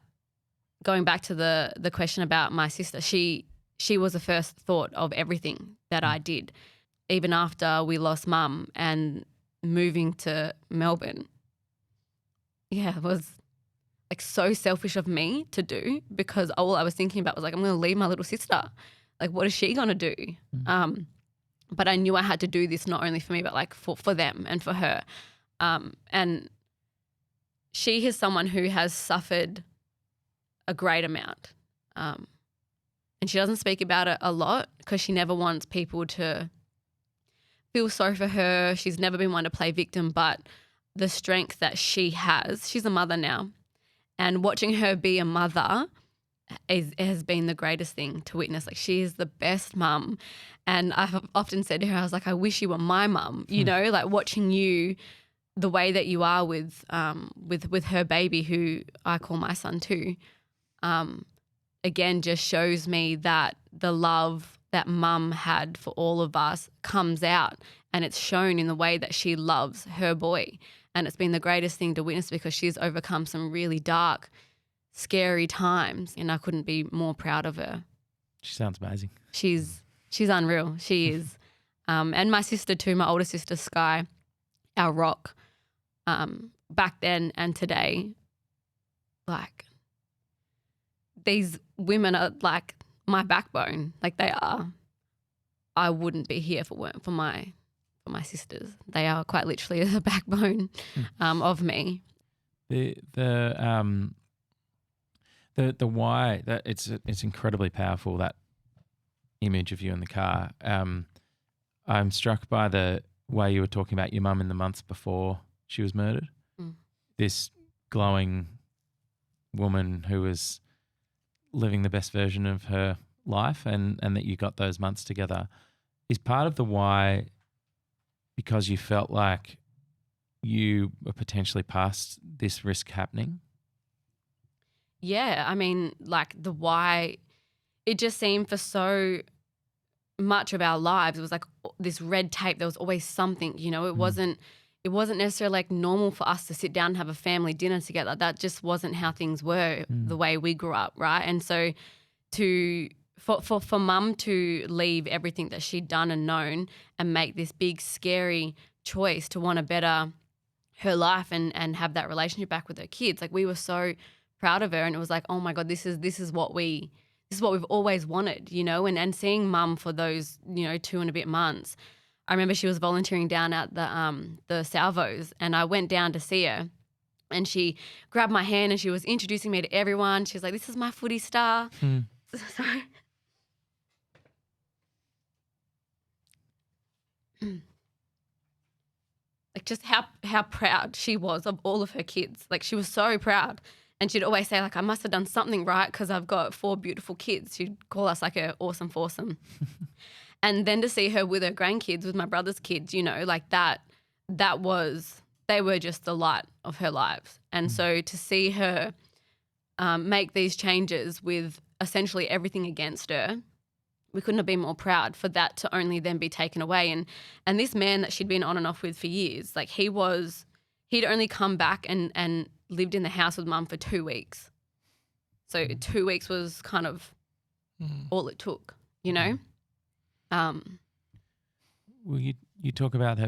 going back to the question about my sister, she she was the first thought of everything that I did. Even after we lost mum and moving to Melbourne, it was like so selfish of me to do, because all I was thinking about was like, I'm going to leave my little sister. Like, what is she going to do? But I knew I had to do this not only for me, but like for them and for her. And she is someone who has suffered a great amount. And she doesn't speak about it a lot because she never wants people to feel sorry for her. She's never been one to play victim, but the strength that she has, she's a mother now, and watching her be a mother has been the greatest thing to witness. Like, she is the best mum. And I've often said to her, I was like, I wish you were my mum, you know, like watching you the way that you are with her baby, who I call my son too, again, just shows me that the love that mum had for all of us comes out, and it's shown in the way that she loves her boy. And it's been the greatest thing to witness, because she's overcome some really dark, scary times, and I couldn't be more proud of her. She sounds amazing. She's unreal. She is. And my sister too, my older sister Sky, our rock, back then and today, like, these women are like my backbone. Like, they are. I wouldn't be here if it weren't for my sisters. They are quite literally the backbone of me. The why, that it's incredibly powerful, that image of you in the car. I'm struck by the way you were talking about your mum in the months before she was murdered. This glowing woman who was living the best version of her life, and that you got those months together, is part of the why, because you felt like you were potentially past this risk happening? Yeah, I mean, like, the why, it just seemed for so much of our lives, it was like this red tape. There was always something, you know. It wasn't necessarily like normal for us to sit down and have a family dinner together. That just wasn't how things were the way we grew up, right? And so for mum to leave everything that she'd done and known and make this big scary choice to want to better her life and have that relationship back with her kids, like, we were so proud of her, and it was like, oh my God, this is what we've always wanted, you know. And seeing mum for those, you know, 2 and a bit months, I remember she was volunteering down at the Salvos, and I went down to see her, and she grabbed my hand and she was introducing me to everyone. She was like, this is my footy star. Sorry. Like, just how proud she was of all of her kids. Like, she was so proud. And she'd always say, like, I must have done something right because I've got 4 beautiful kids. She'd call us like her awesome foursome. And then to see her with her grandkids, with my brother's kids, you know, like they were just the light of her lives. And so to see her make these changes with essentially everything against her, we couldn't have been more proud for that to only then be taken away. And this man that she'd been on and off with for years, like, he'd only come back and lived in the house with mum for 2 weeks. So 2 weeks was kind of all it took, you know? Well, you talk about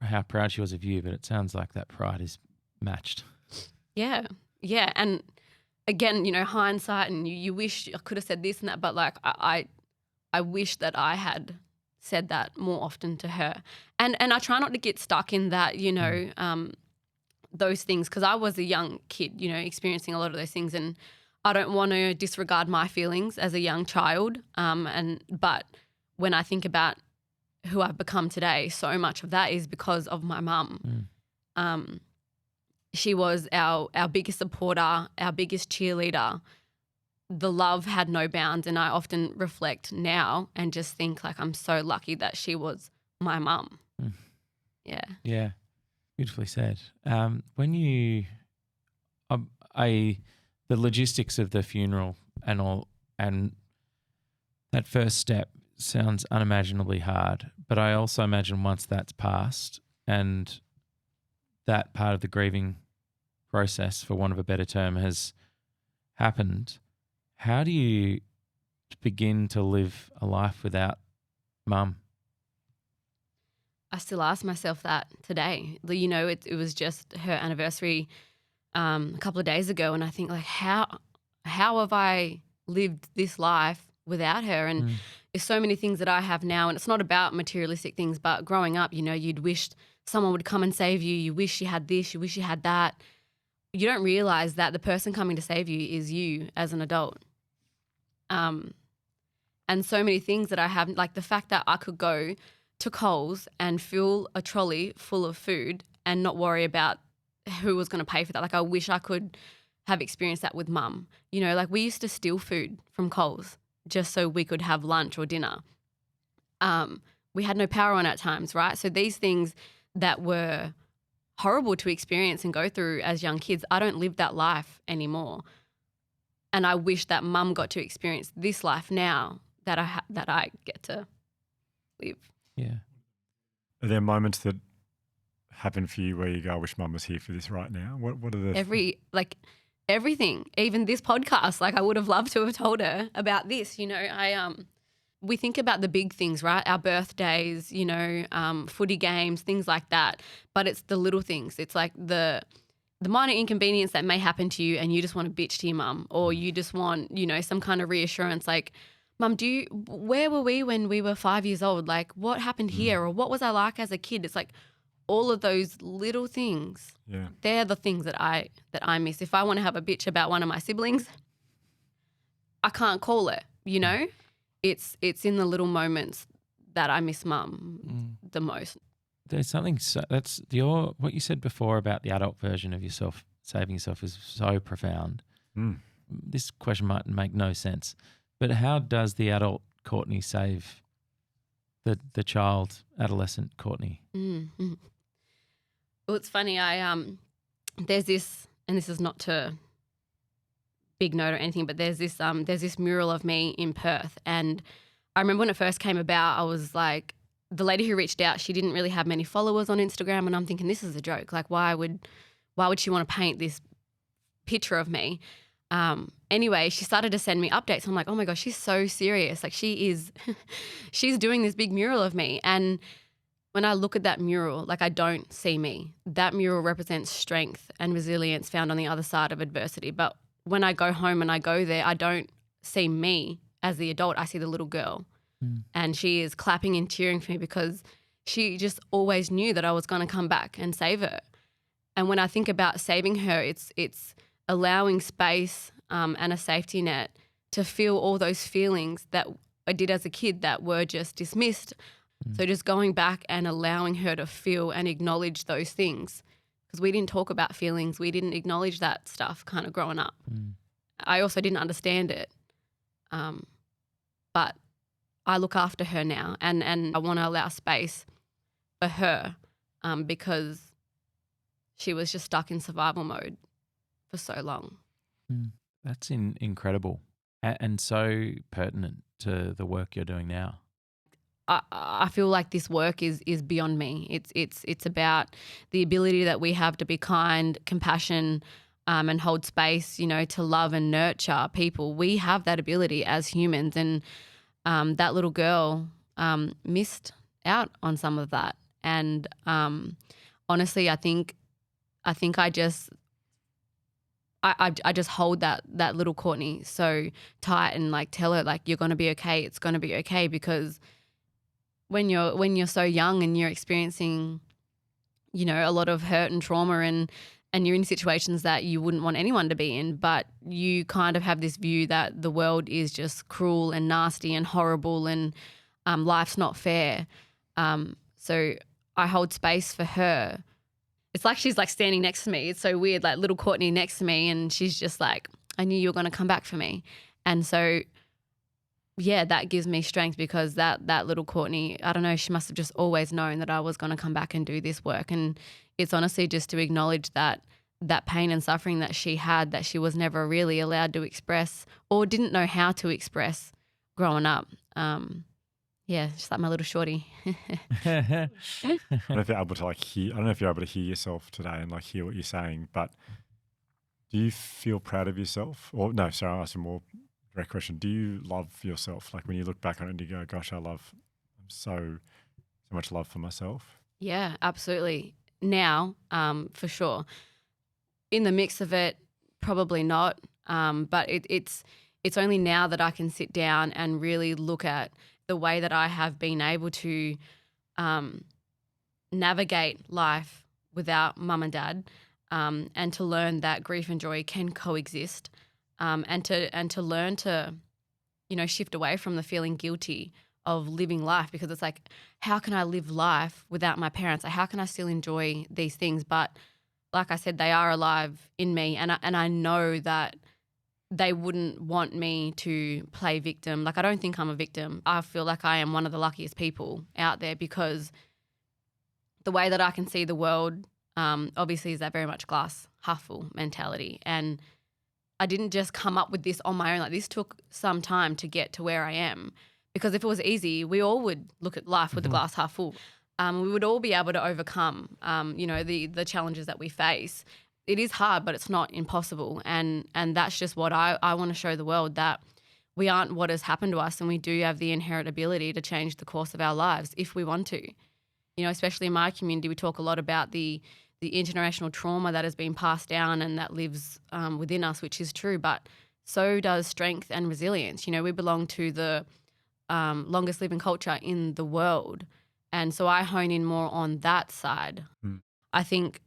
how proud she was of you, but it sounds like that pride is matched. Yeah. Yeah. And again, you know, hindsight, and you wish I could have said this and that, but like, I wish that I had said that more often to her. And I try not to get stuck in that, you know, those things, because I was a young kid, you know, experiencing a lot of those things, and I don't want to disregard my feelings as a young child. But when I think about who I've become today, so much of that is because of my mum. She was our biggest supporter, our biggest cheerleader. The love had no bounds, and I often reflect now and just think, like, I'm so lucky that she was my mum. Yeah. Yeah. Beautifully said. When the logistics of the funeral and all, and that first step sounds unimaginably hard, but I also imagine once that's passed and that part of the grieving process, for want of a better term, has happened, how do you begin to live a life without mum? I still ask myself that today. You know, it was just her anniversary a couple of days ago, and I think like how have I lived this life without her? And there's so many things that I have now, and it's not about materialistic things, but growing up, you know, you'd wish someone would come and save you. You wish you had this, you wish you had that. You don't realize that the person coming to save you is you as an adult. And so many things that I have, like the fact that I could go to Coles and fill a trolley full of food and not worry about who was going to pay for that. Like I wish I could have experienced that with mum. You know, like we used to steal food from Coles just so we could have lunch or dinner. We had no power on at times, right? So these things that were horrible to experience and go through as young kids, I don't live that life anymore. And I wish that mum got to experience this life now that I get to live. Yeah. Are there moments that happen for you where you go, I wish mum was here for this right now? What are the Everything, even this podcast, like I would have loved to have told her about this. You know, we think about the big things, right? Our birthdays, you know, footy games, things like that. But it's the little things. It's like the minor inconvenience that may happen to you and you just want to bitch to your mum, or you just want, you know, some kind of reassurance like, Mum, where were we when we were 5 years old? Like what happened here? Or what was I like as a kid? It's like all of those little things. Yeah. They're the things that I miss. If I want to have a bitch about one of my siblings, I can't call it, you know? It's in the little moments that I miss mum the most. There's something what you said before about the adult version of yourself saving yourself is so profound. This question might make no sense, but how does the adult Courtney save the child, adolescent Courtney? Mm-hmm. Well, it's funny. There's this, and this is not to big note or anything, but there's this mural of me in Perth, and I remember when it first came about, I was like, the lady who reached out, she didn't really have many followers on Instagram, and I'm thinking this is a joke. Like, why would she want to paint this picture of me? Anyway, she started to send me updates. I'm like, oh my gosh, she's so serious. Like she's doing this big mural of me. And when I look at that mural, like I don't see me. That mural represents strength and resilience found on the other side of adversity. But when I go home and I go there, I don't see me as the adult. I see the little girl. And she is clapping and cheering for me because she just always knew that I was going to come back and save her. And when I think about saving her, it's allowing space and a safety net to feel all those feelings that I did as a kid that were just dismissed. So just going back and allowing her to feel and acknowledge those things, because we didn't talk about feelings. We didn't acknowledge that stuff kind of growing up. I also didn't understand it. But I look after her now and I want to allow space for her because she was just stuck in survival mode for so long. That's incredible and so pertinent to the work you're doing now. I feel like this work is beyond me. It's about the ability that we have to be kind, compassion, and hold space, you know, to love and nurture people. We have that ability as humans, and that little girl missed out on some of that. And honestly, I think I just hold that little Courtney so tight and like tell her like you're gonna be okay. It's gonna be okay, because when you're so young and you're experiencing, you know, a lot of hurt and trauma and you're in situations that you wouldn't want anyone to be in, but you kind of have this view that the world is just cruel and nasty and horrible and life's not fair. So I hold space for her. It's like she's like standing next to me. It's so weird, like little Courtney next to me, and she's just like, I knew you were going to come back for me. And so, yeah, that gives me strength, because that little Courtney, I don't know, she must have just always known that I was going to come back and do this work. And it's honestly just to acknowledge that pain and suffering that she had, that she was never really allowed to express or didn't know how to express growing up. Yeah, just like my little shorty. I don't know if you're able to hear. I don't know if you're able to hear yourself today and hear what you're saying. But do you feel proud of yourself? Or no, sorry, I'll ask a more direct question. Do you love yourself? Like when you look back on it and you go, gosh, I'm so much love for myself. Yeah, absolutely. Now, for sure. In the mix of it, probably not. But it's only now that I can sit down and really look at the way that I have been able to navigate life without mum and dad, and to learn that grief and joy can coexist, and to learn to, shift away from the feeling guilty of living life, because it's like, how can I live life without my parents? Like, how can I still enjoy these things? But like I said, they are alive in me, and I know that they wouldn't want me to play victim. Like, I don't think I'm a victim. I feel like I am one of the luckiest people out there, because the way that I can see the world, obviously, is that very much glass half full mentality. And I didn't just come up with this on my own. Like, this took some time to get to where I am, because if it was easy, we all would look at life with the glass half full. We would all be able to overcome, the challenges that we face. It is hard, but it's not impossible. And that's just what I want to show the world, that we aren't what has happened to us, and we do have the inherent ability to change the course of our lives if we want to. Especially in my community, we talk a lot about the intergenerational trauma that has been passed down and that lives within us, which is true, but so does strength and resilience. We belong to the longest living culture in the world. And so I hone in more on that side. I think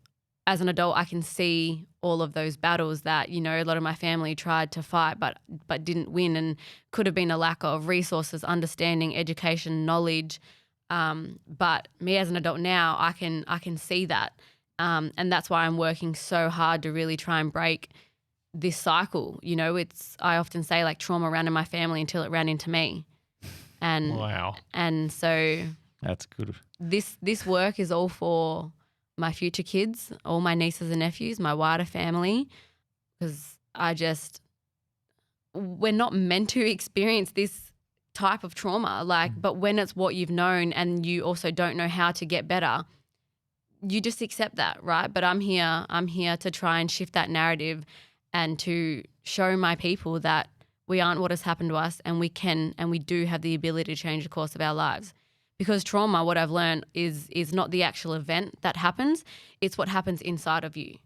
as an adult, I can see all of those battles that, a lot of my family tried to fight but didn't win, and could have been a lack of resources, understanding, education, knowledge. But me as an adult now, I can see that. And that's why I'm working so hard to really try and break this cycle. I often say, like, trauma ran in my family until it ran into me. And Wow. And so That's good. this work is all for my future kids, all my nieces and nephews, my wider family, because we're not meant to experience this type of trauma. But when it's what you've known and you also don't know how to get better, you just accept that, right? But I'm here to try and shift that narrative and to show my people that we aren't what has happened to us, and we can and we do have the ability to change the course of our lives. Because trauma, what I've learned, is not the actual event that happens, it's what happens inside of you.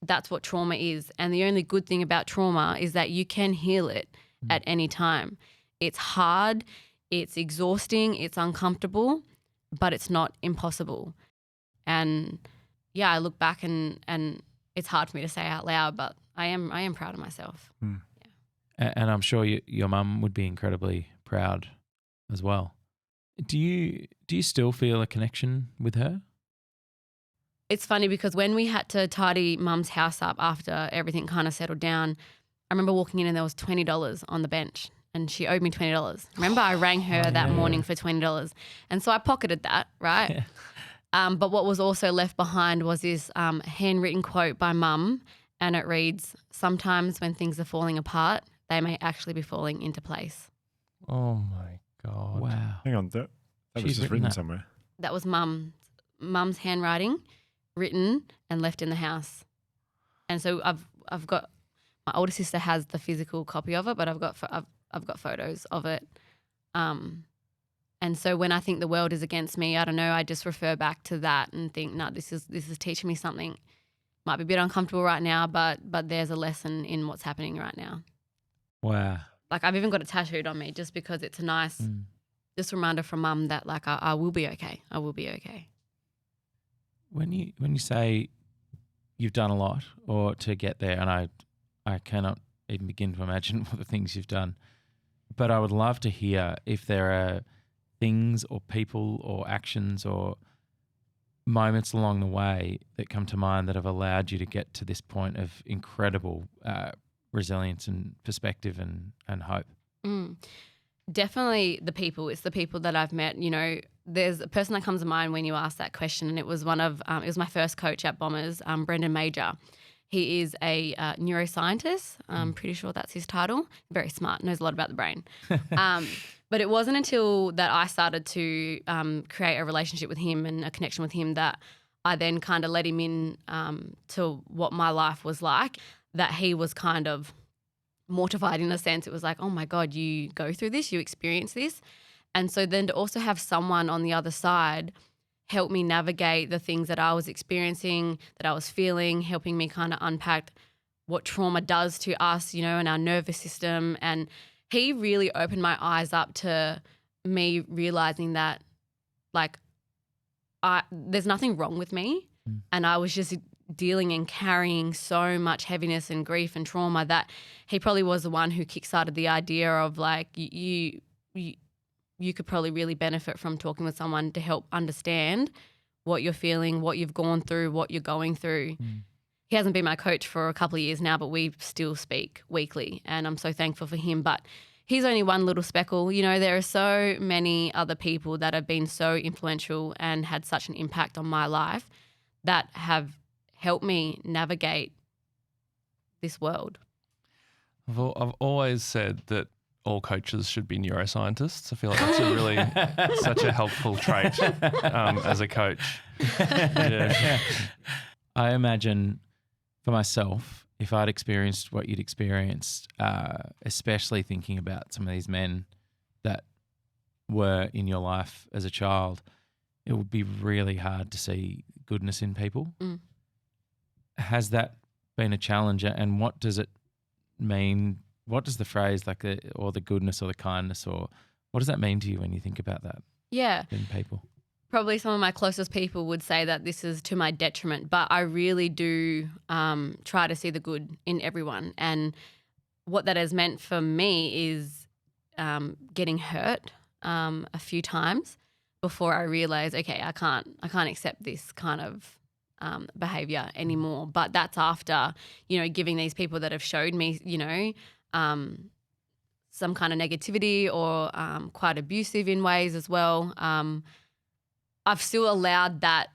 That's what trauma is. And the only good thing about trauma is that you can heal it at any time. It's hard, it's exhausting, it's uncomfortable, but it's not impossible. And yeah, I look back and it's hard for me to say out loud, but I am proud of myself. And I'm sure your mum would be incredibly proud as well. Do you still feel a connection with her? It's funny because when we had to tidy mum's house up after everything kind of settled down, I remember walking in and there was $20 on the bench and she owed me $20. Remember, I rang her that morning for $20. And so I pocketed that, right? Yeah. But what was also left behind was this handwritten quote by mum, and it reads, "Sometimes when things are falling apart, they may actually be falling into place." Oh my God. Wow. Hang on, that was just written somewhere. That was mum's handwriting, written and left in the house. And so I've got, my older sister has the physical copy of it, but I've got photos of it. And so when I think the world is against me, I don't know, I just refer back to that and think, no, this is teaching me something. Might be a bit uncomfortable right now, but there's a lesson in what's happening right now. Wow. Like, I've even got it tattooed on me just because it's a nice just reminder from mum that, like, I will be okay. I will be okay. When you say you've done a lot or to get there, and I cannot even begin to imagine what the things you've done, but I would love to hear if there are things or people or actions or moments along the way that come to mind that have allowed you to get to this point of incredible resilience and perspective and hope. Definitely the people. It's the people that I've met. You know, there's a person that comes to mind when you ask that question, and it was it was my first coach at Bombers, Brendan Major. He is a neuroscientist. I'm pretty sure that's his title. Very smart, knows a lot about the brain. But it wasn't until that I started to create a relationship with him and a connection with him that I then kind of let him in to what my life was like, that he was kind of mortified in a sense. It was like, oh my God, you go through this, you experience this. And so then to also have someone on the other side help me navigate the things that I was experiencing, that I was feeling, helping me kind of unpack what trauma does to us, and our nervous system. And he really opened my eyes up to me realizing that, like, there's nothing wrong with me. And I was just dealing and carrying so much heaviness and grief and trauma that he probably was the one who kickstarted the idea of, like, you could probably really benefit from talking with someone to help understand what you're feeling, what you've gone through, what you're going through. He hasn't been my coach for a couple of years now, but we still speak weekly, and I'm so thankful for him. But he's only one little speckle. There are so many other people that have been so influential and had such an impact on my life that have helped me navigate this world. I've always said that all coaches should be neuroscientists. I feel like that's a really such a helpful trait as a coach. Yeah. I imagine for myself, if I'd experienced what you'd experienced, especially thinking about some of these men that were in your life as a child, it would be really hard to see goodness in people. Has that been a challenge, and what does it mean? What does the phrase like the goodness or the kindness, or what does that mean to you when you think about that? Yeah. In people? Probably some of my closest people would say that this is to my detriment, but I really do try to see the good in everyone. And what that has meant for me is getting hurt a few times before I realize, okay, I can't accept this kind of behavior anymore. But that's after, giving these people that have showed me, some kind of negativity or quite abusive in ways as well. I've still allowed that,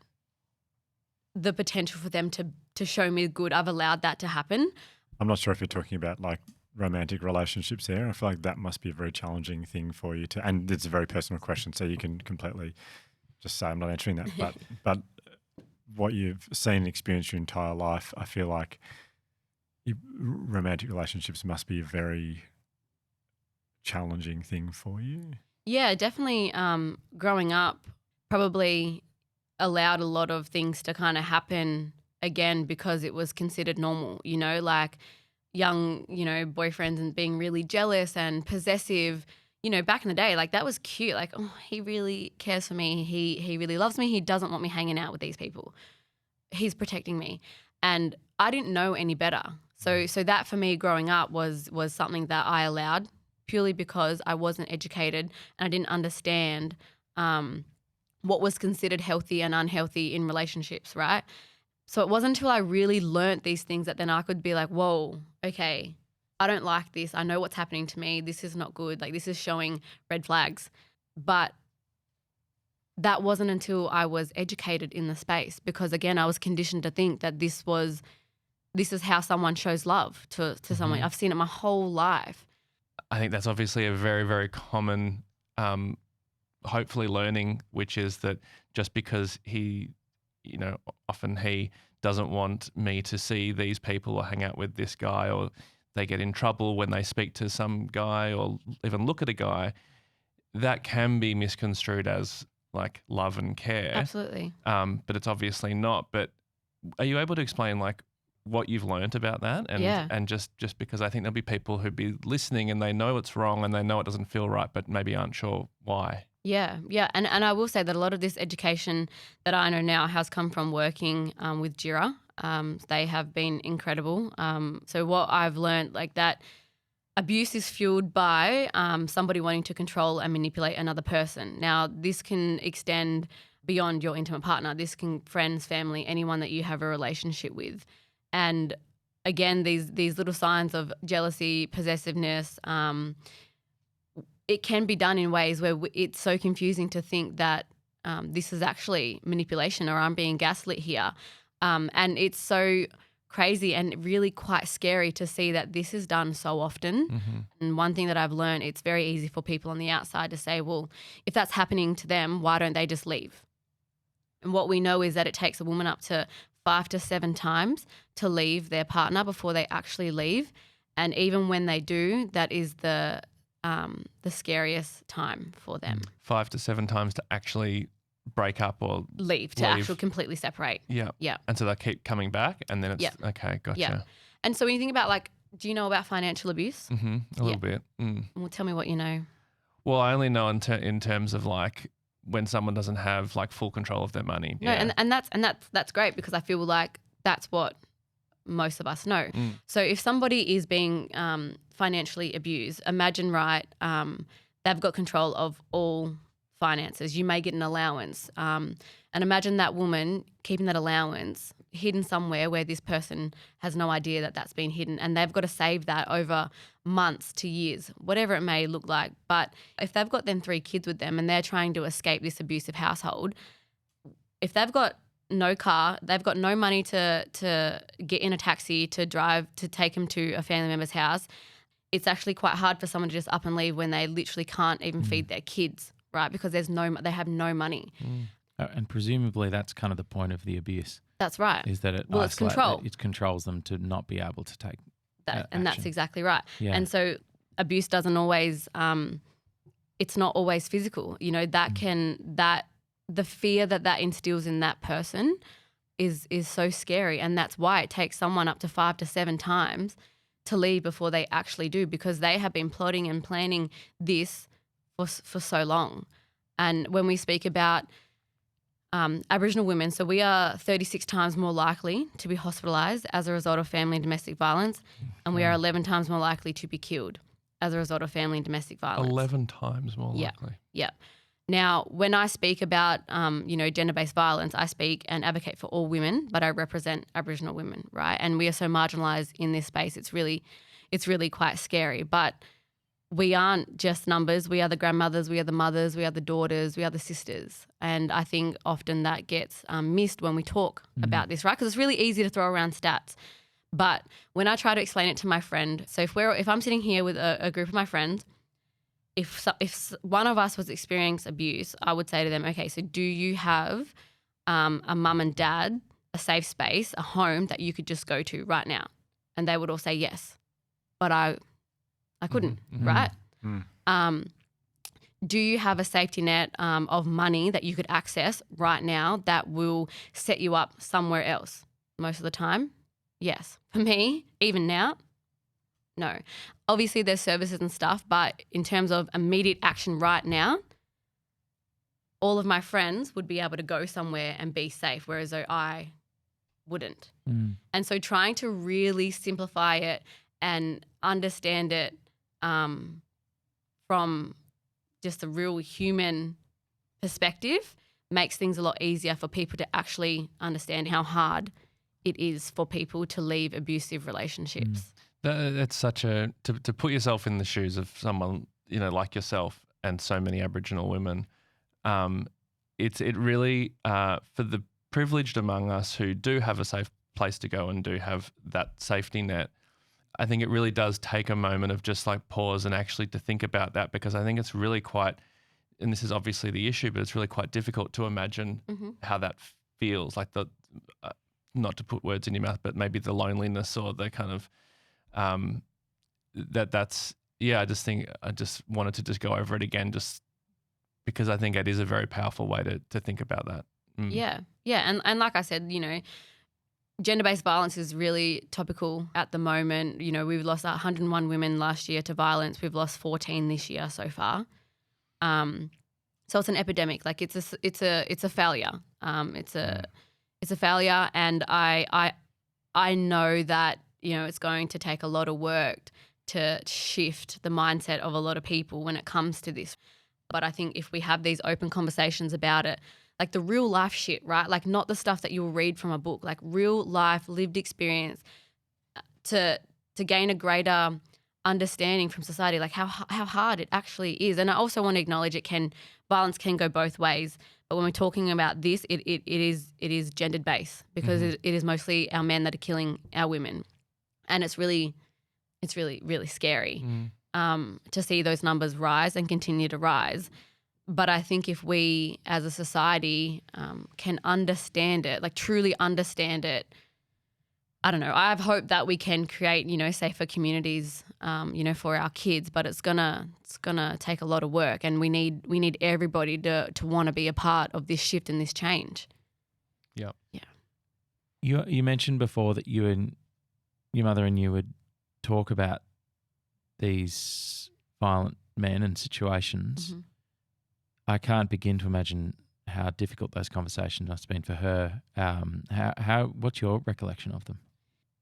the potential for them to show me good. I've allowed that to happen. I'm not sure if you're talking about like romantic relationships there. I feel like that must be a very challenging thing for you to, and it's a very personal question, so you can completely just say I'm not answering that. But what you've seen and experienced your entire life, I feel like romantic relationships must be a very challenging thing for you. Yeah, definitely. Growing up, probably allowed a lot of things to kind of happen again because it was considered normal, like young, boyfriends and being really jealous and possessive. Back in the day, like that was cute. Like, oh, he really cares for me. He really loves me. He doesn't want me hanging out with these people. He's protecting me. And I didn't know any better. So that for me growing up was something that I allowed purely because I wasn't educated and I didn't understand what was considered healthy and unhealthy in relationships, right? So it wasn't until I really learnt these things that then I could be like, whoa, okay, I don't like this. I know what's happening to me. This is not good. Like, this is showing red flags. But that wasn't until I was educated in the space because, again, I was conditioned to think that this is how someone shows love to someone. I've seen it my whole life. I think that's obviously a very, very common hopefully learning, which is that just because he, often he doesn't want me to see these people or hang out with this guy, or they get in trouble when they speak to some guy or even look at a guy, that can be misconstrued as like love and care. Absolutely. But it's obviously not. But are you able to explain like what you've learnt about that? And just because I think there'll be people who'd be listening and they know it's wrong and they know it doesn't feel right, but maybe aren't sure why. Yeah. And I will say that a lot of this education that I know now has come from working with JIRA. They have been incredible. So what I've learned, like that abuse is fueled by somebody wanting to control and manipulate another person. Now, this can extend beyond your intimate partner. This can friends, family, anyone that you have a relationship with. And again, these little signs of jealousy, possessiveness, it can be done in ways where it's so confusing to think that this is actually manipulation or I'm being gaslit here. And it's so crazy and really quite scary to see that this is done so often. Mm-hmm. And one thing that I've learned, it's very easy for people on the outside to say, well, if that's happening to them, why don't they just leave? And what we know is that it takes a woman up to 5 to 7 times to leave their partner before they actually leave. And even when they do, that is the scariest time for them. 5 to 7 times to actually break up or Leave, to actually completely separate. Yeah. Yeah. And so they keep coming back, and then it's Yeah. okay, gotcha. Yeah. And so when you think about, like, do you know about financial abuse? A little bit. Well, tell me what you know. Well, I only know in terms of like when someone doesn't have like full control of their money. No, and that's great, because I feel like that's what most of us know. So if somebody is being financially abused, imagine, right, they've got control of all finances. You may get an allowance, and imagine that woman keeping that allowance hidden somewhere where this person has no idea that that's been hidden, and they've got to save that over months to years, whatever it may look like. But if they've got them 3 kids with them and they're trying to escape this abusive household, if they've got no car, they've got no money to get in a taxi to drive to take them to a family member's house, it's actually quite hard for someone to just up and leave when they literally can't even feed their kids, right? Because they have no money. And presumably that's kind of the point of the abuse. That's right. Is that it's control. It controls them to not be able to take that, and that's action. exactly right. Yeah. And so abuse doesn't always, it's not always physical. You know, the fear that instills in that person is so scary, and that's why it takes someone up to 5 to 7 times to leave before they actually do, because they have been plotting and planning this for so long. And when we speak about Aboriginal women, so we are 36 times more likely to be hospitalised as a result of family and domestic violence, and we are 11 times more likely to be killed as a result of family and domestic violence. 11 times more likely. Yeah. Now, when I speak about, gender-based violence, I speak and advocate for all women, but I represent Aboriginal women, right? And we are so marginalised in this space. It's really quite scary. But we aren't just numbers. We are the grandmothers, we are the mothers, we are the daughters, we are the sisters. And I think often that gets missed when we talk about this, right? Because it's really easy to throw around stats. But when I try to explain it to my friend, so if I'm sitting here with a group of my friends, if one of us was experiencing abuse, I would say to them, okay, so do you have a mum and dad, a safe space, a home that you could just go to right now? And they would all say yes. But I couldn't, right? Do you have a safety net of money that you could access right now that will set you up somewhere else? Most of the time, yes. For me, even now, no. Obviously, there's services and stuff, but in terms of immediate action right now, all of my friends would be able to go somewhere and be safe, whereas I wouldn't. And so trying to really simplify it and understand it from just a real human perspective makes things a lot easier for people to actually understand how hard it is for people to leave abusive relationships. That's such to put yourself in the shoes of someone, like yourself and so many Aboriginal women. It really, for the privileged among us who do have a safe place to go and do have that safety net, I think it really does take a moment of just like pause and actually to think about that, because I think it's really quite, and this is obviously the issue, but it's really quite difficult to imagine how that feels, like the, not to put words in your mouth, but maybe the loneliness or the kind of, that's, I just wanted to just go over it again, just because I think it is a very powerful way to think about that. Yeah. And like I said, gender-based violence is really topical at the moment. We've lost 101 women last year to violence. We've lost 14 this year so far. So it's an epidemic. Like it's a failure. It's a failure, and I know that it's going to take a lot of work to shift the mindset of a lot of people when it comes to this. But I think if we have these open conversations about it, like the real life shit, right? Like not the stuff that you'll read from a book, like real life lived experience to gain a greater understanding from society, like how hard it actually is. And I also want to acknowledge violence can go both ways. But when we're talking about this, it is gendered based, because it is mostly our men that are killing our women. And it's really scary to see those numbers rise and continue to rise. But I think if we as a society can understand it, like truly understand it, I don't know. I have hope that we can create, safer communities, for our kids, but it's gonna take a lot of work, and we need everybody to want to be a part of this shift and this change. Yep. Yeah. You mentioned before that you and your mother and you would talk about these violent men and situations. Mm-hmm. I can't begin to imagine how difficult those conversations must have been for her. What's your recollection of them?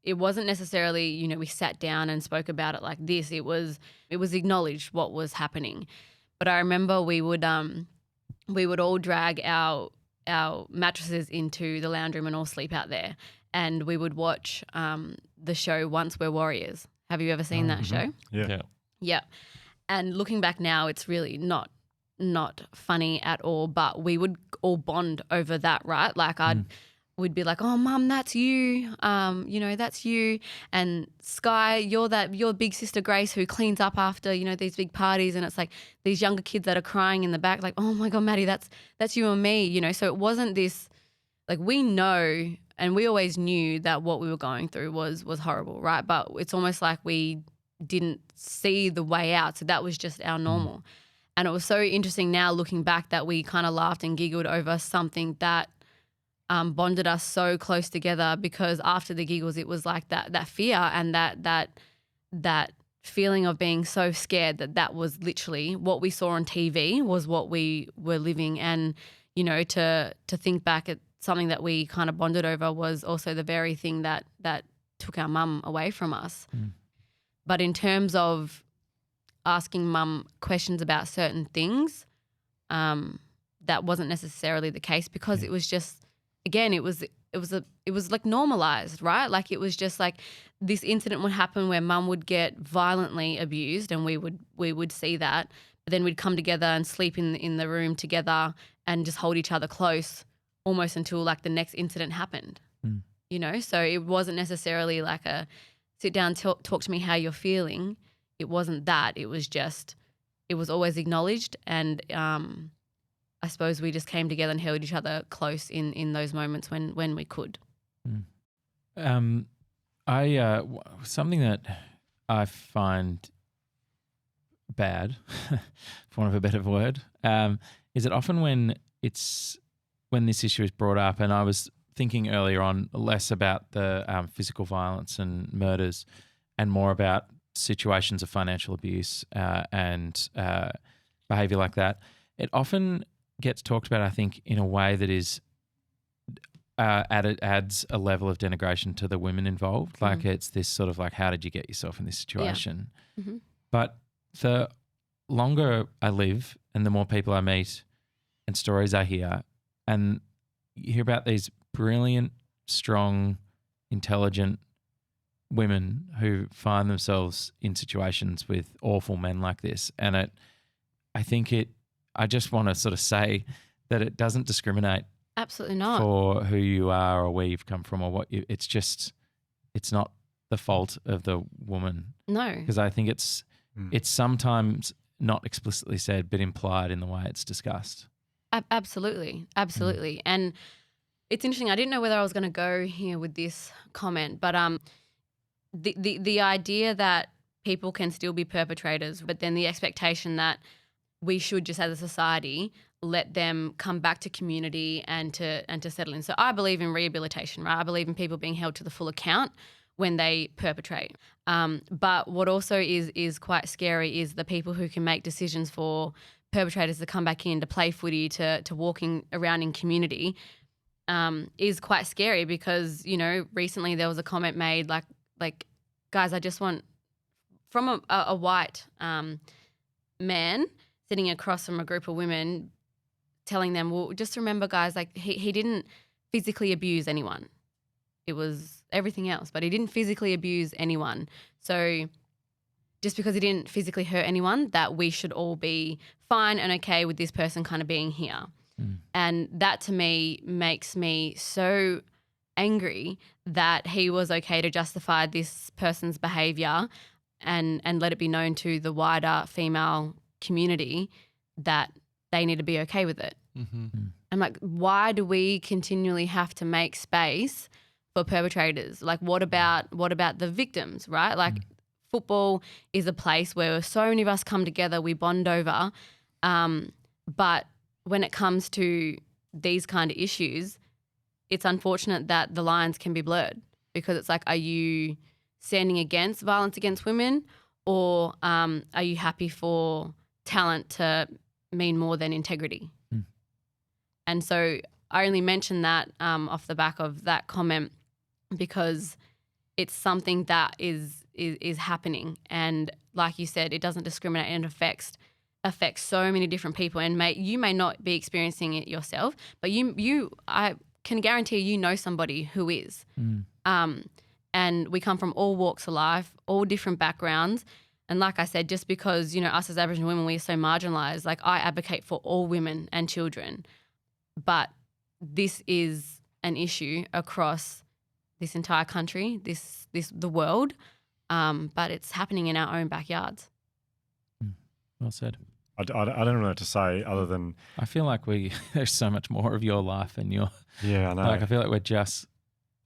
It wasn't necessarily, we sat down and spoke about it like this. It was acknowledged what was happening. But I remember we would all drag our mattresses into the lounge room and all sleep out there, and we would watch the show Once We're Warriors. Have you ever seen that show? Yeah. Yeah. And looking back now, it's really not funny at all, but we would all bond over that, right? Like we'd be like, oh, Mum, that's you. That's you. And Sky, you're big sister Grace who cleans up after, these big parties. And it's like these younger kids that are crying in the back, like, oh my God, Maddie, that's you and me, So it wasn't this, like, we know, and we always knew that what we were going through was horrible, right? But it's almost like we didn't see the way out. So that was just our normal. And it was so interesting now looking back that we kind of laughed and giggled over something that bonded us so close together, because after the giggles, it was like that fear and that feeling of being so scared that was literally what we saw on TV was what we were living. And, to think back at something that we kind of bonded over was also the very thing that took our mum away from us. But in terms of asking Mum questions about certain things, that wasn't necessarily the case, because it was just, again, it was like normalized, right? Like it was just like this incident would happen where Mum would get violently abused, and we would see that, but then we'd come together and sleep in the room together and just hold each other close almost until like the next incident happened. So it wasn't necessarily like a sit down, talk to me how you're feeling. It wasn't that. It was just, it was always acknowledged, and I suppose we just came together and held each other close in those moments when we could. Something that I find bad, for want of a better word, is that often when this issue is brought up, and I was thinking earlier on less about the physical violence and murders and more about situations of financial abuse and behaviour like that, it often gets talked about, I think, in a way that is adds a level of denigration to the women involved. Like it's this sort of like, how did you get yourself in this situation? Yeah. Mm-hmm. But the longer I live and the more people I meet and stories I hear, and you hear about these brilliant, strong, intelligent women who find themselves in situations with awful men like this. And I just want to sort of say that it doesn't discriminate. Absolutely not. For who you are or where you've come from or it's not the fault of the woman. No. Because I think it's sometimes not explicitly said, but implied in the way it's discussed. Absolutely. And it's interesting. I didn't know whether I was going to go here with this comment, but the idea that people can still be perpetrators, but then the expectation that we should just as a society let them come back to community and to settle in. So I believe in rehabilitation, right? I believe in people being held to the full account when they perpetrate. But what also is quite scary is the people who can make decisions for perpetrators to come back in, to play footy, to walking around in community, is quite scary because, recently there was a comment made like guys, I just want, from a white man sitting across from a group of women, telling them, well, just remember, guys, like he didn't physically abuse anyone. It was everything else, but he didn't physically abuse anyone. So just because he didn't physically hurt anyone, that we should all be fine and okay with this person kind of being here. And that to me makes me so angry that he was okay to justify this person's behaviour and let it be known to the wider female community that they need to be okay with it. I'm like, why do we continually have to make space for perpetrators? Like, what about the victims, right? Like, football is a place where so many of us come together, we bond over. But when it comes to these kind of issues, it's unfortunate that the lines can be blurred, because it's like, are you standing against violence against women, or are you happy for talent to mean more than integrity? And so I only mention that off the back of that comment because it's something that is happening. And like you said, it doesn't discriminate and affects so many different people. And you may not be experiencing it yourself, but I can guarantee you know somebody who is. And we come from all walks of life, all different backgrounds. And like I said, just because, you know, us as Aboriginal women, we are so marginalised, like I advocate for all women and children. But this is an issue across this entire country, the world, but it's happening in our own backyards. Well said. I don't know what to say other than I feel like there's so much more of your life and your I know. Like I feel like we're just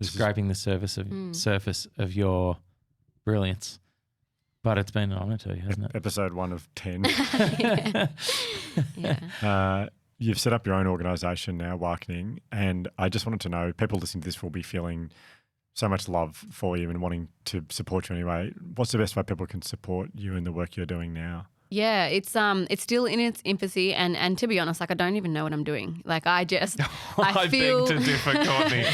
scraping the surface of your brilliance. But it's been an honour to you, hasn't it? Episode 1 of 10. Yeah. You've set up your own organisation now, Waangkiny, and I just wanted to know, people listening to this will be feeling so much love for you and wanting to support you anyway. What's the best way people can support you in the work you're doing now? Yeah, it's still in its infancy, and to be honest, like I don't even know what I'm doing. Like I beg to differ, Courtney.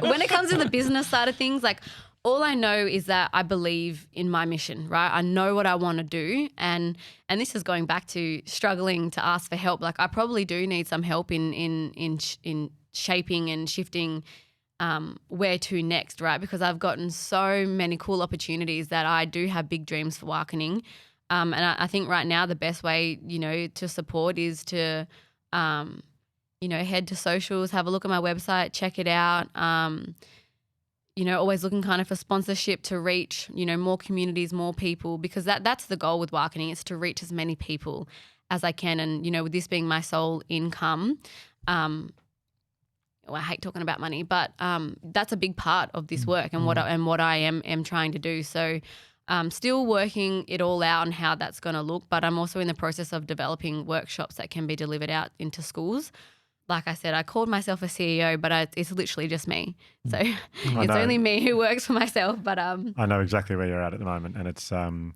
When it comes to the business side of things, like all I know is that I believe in my mission, right? I know what I want to do, and this is going back to struggling to ask for help. Like I probably do need some help in shaping and shifting where to next, right? Because I've gotten so many cool opportunities that I do have big dreams for Waangkiny. And I think right now the best way, you know, to support is to, you know, head to socials, have a look at my website, check it out. You know, always looking kind of for sponsorship to reach, you know, more communities, more people, because that's the goal with Waangkiny, is to reach as many people as I can. And, you know, with this being my sole income, well, I hate talking about money, but that's a big part of this work and what I am trying to do. So still working it all out on how that's going to look, but I'm also in the process of developing workshops that can be delivered out into schools. Like I said, I called myself a CEO, but it's literally just me. So it's only me who works for myself. But I know exactly where you're at the moment, and it's an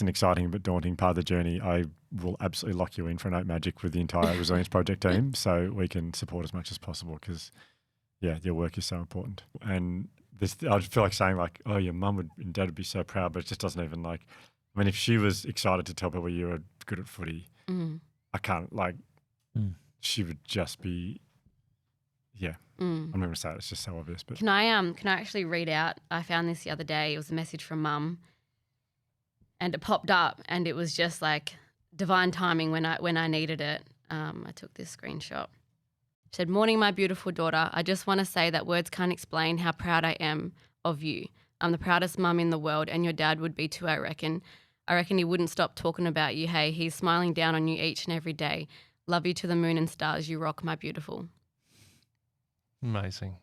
exciting but daunting part of the journey. I will absolutely lock you in for a Note Magic with the entire Resilience Project team, so we can support as much as possible, because, yeah, your work is so important. And I feel like saying like, oh, your mum and dad would be so proud, but it just doesn't even like. I mean, if she was excited to tell people you were good at footy, I can't like. She would just be, I'm not going to say it, it's just so obvious. But can I actually read out? I found this the other day. It was a message from Mum, and it popped up, and it was just like divine timing when I needed it. I took this screenshot. It said, "Morning, my beautiful daughter. I just want to say that words can't explain how proud I am of you. I'm the proudest mum in the world, and your dad would be too, I reckon. I reckon he wouldn't stop talking about you. Hey, he's smiling down on you each and every day. Love you to the moon and stars. You rock, my beautiful." Amazing.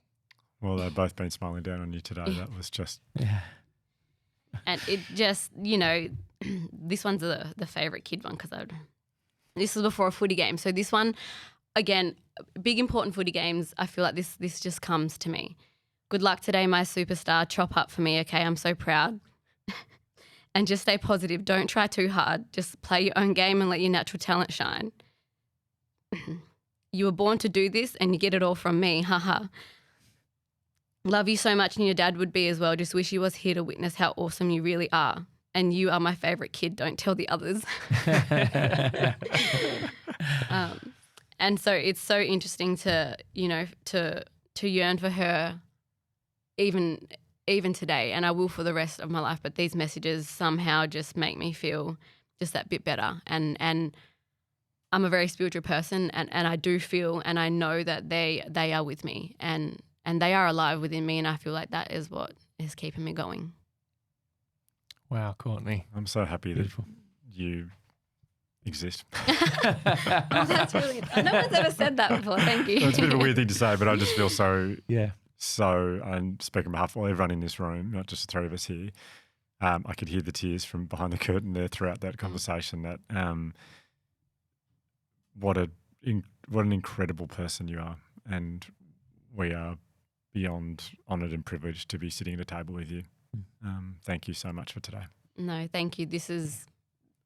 Well, they've both been smiling down on you today. That was just... Yeah. And it just, you know, this one's the favourite kid one, because this was before a footy game. So this one, again, big important footy games, I feel like this just comes to me. "Good luck today, my superstar. Chop up for me, okay? I'm so proud. And just stay positive. Don't try too hard. Just play your own game and let your natural talent shine. You were born to do this and you get it all from me. Haha. Love you so much, and your dad would be as well. Just wish he was here to witness how awesome you really are. And you are my favourite kid. Don't tell the others." And so it's so interesting to, you know, to yearn for her even today, and I will for the rest of my life. But these messages somehow just make me feel just that bit better. And I'm a very spiritual person, and I do feel and I know that they are with me, and they are alive within me, and I feel like that is what is keeping me going. Wow, Courtney. I'm so happy that you exist. Oh, that's really... No one's ever said that before. Thank you. It's a bit of a weird thing to say, but I just feel so so, and speaking on behalf of everyone in this room, not just the three of us here, I could hear the tears from behind the curtain there throughout that conversation. That what an incredible person you are, and we are beyond honoured and privileged to be sitting at a table with you. Thank you so much for today. No, thank you.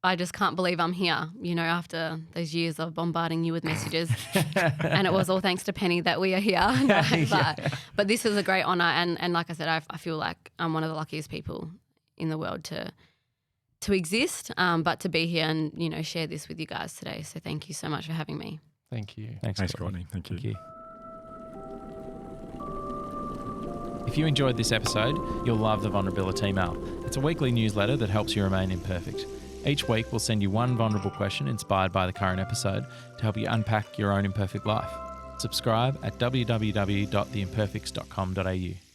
I just can't believe I'm here, after those years of bombarding you with messages. And it was all thanks to Penny that we are here. But this is a great honour. And like I said, I feel like I'm one of the luckiest people in the world to exist, but to be here and, share this with you guys today. So thank you so much for having me. Thank you. Thanks Courtney. Thank you. If you enjoyed this episode, you'll love the Vulnerabilitea Mail. It's a weekly newsletter that helps you remain imperfect. Each week, we'll send you one vulnerable question inspired by the current episode to help you unpack your own imperfect life. Subscribe at www.theimperfects.com.au.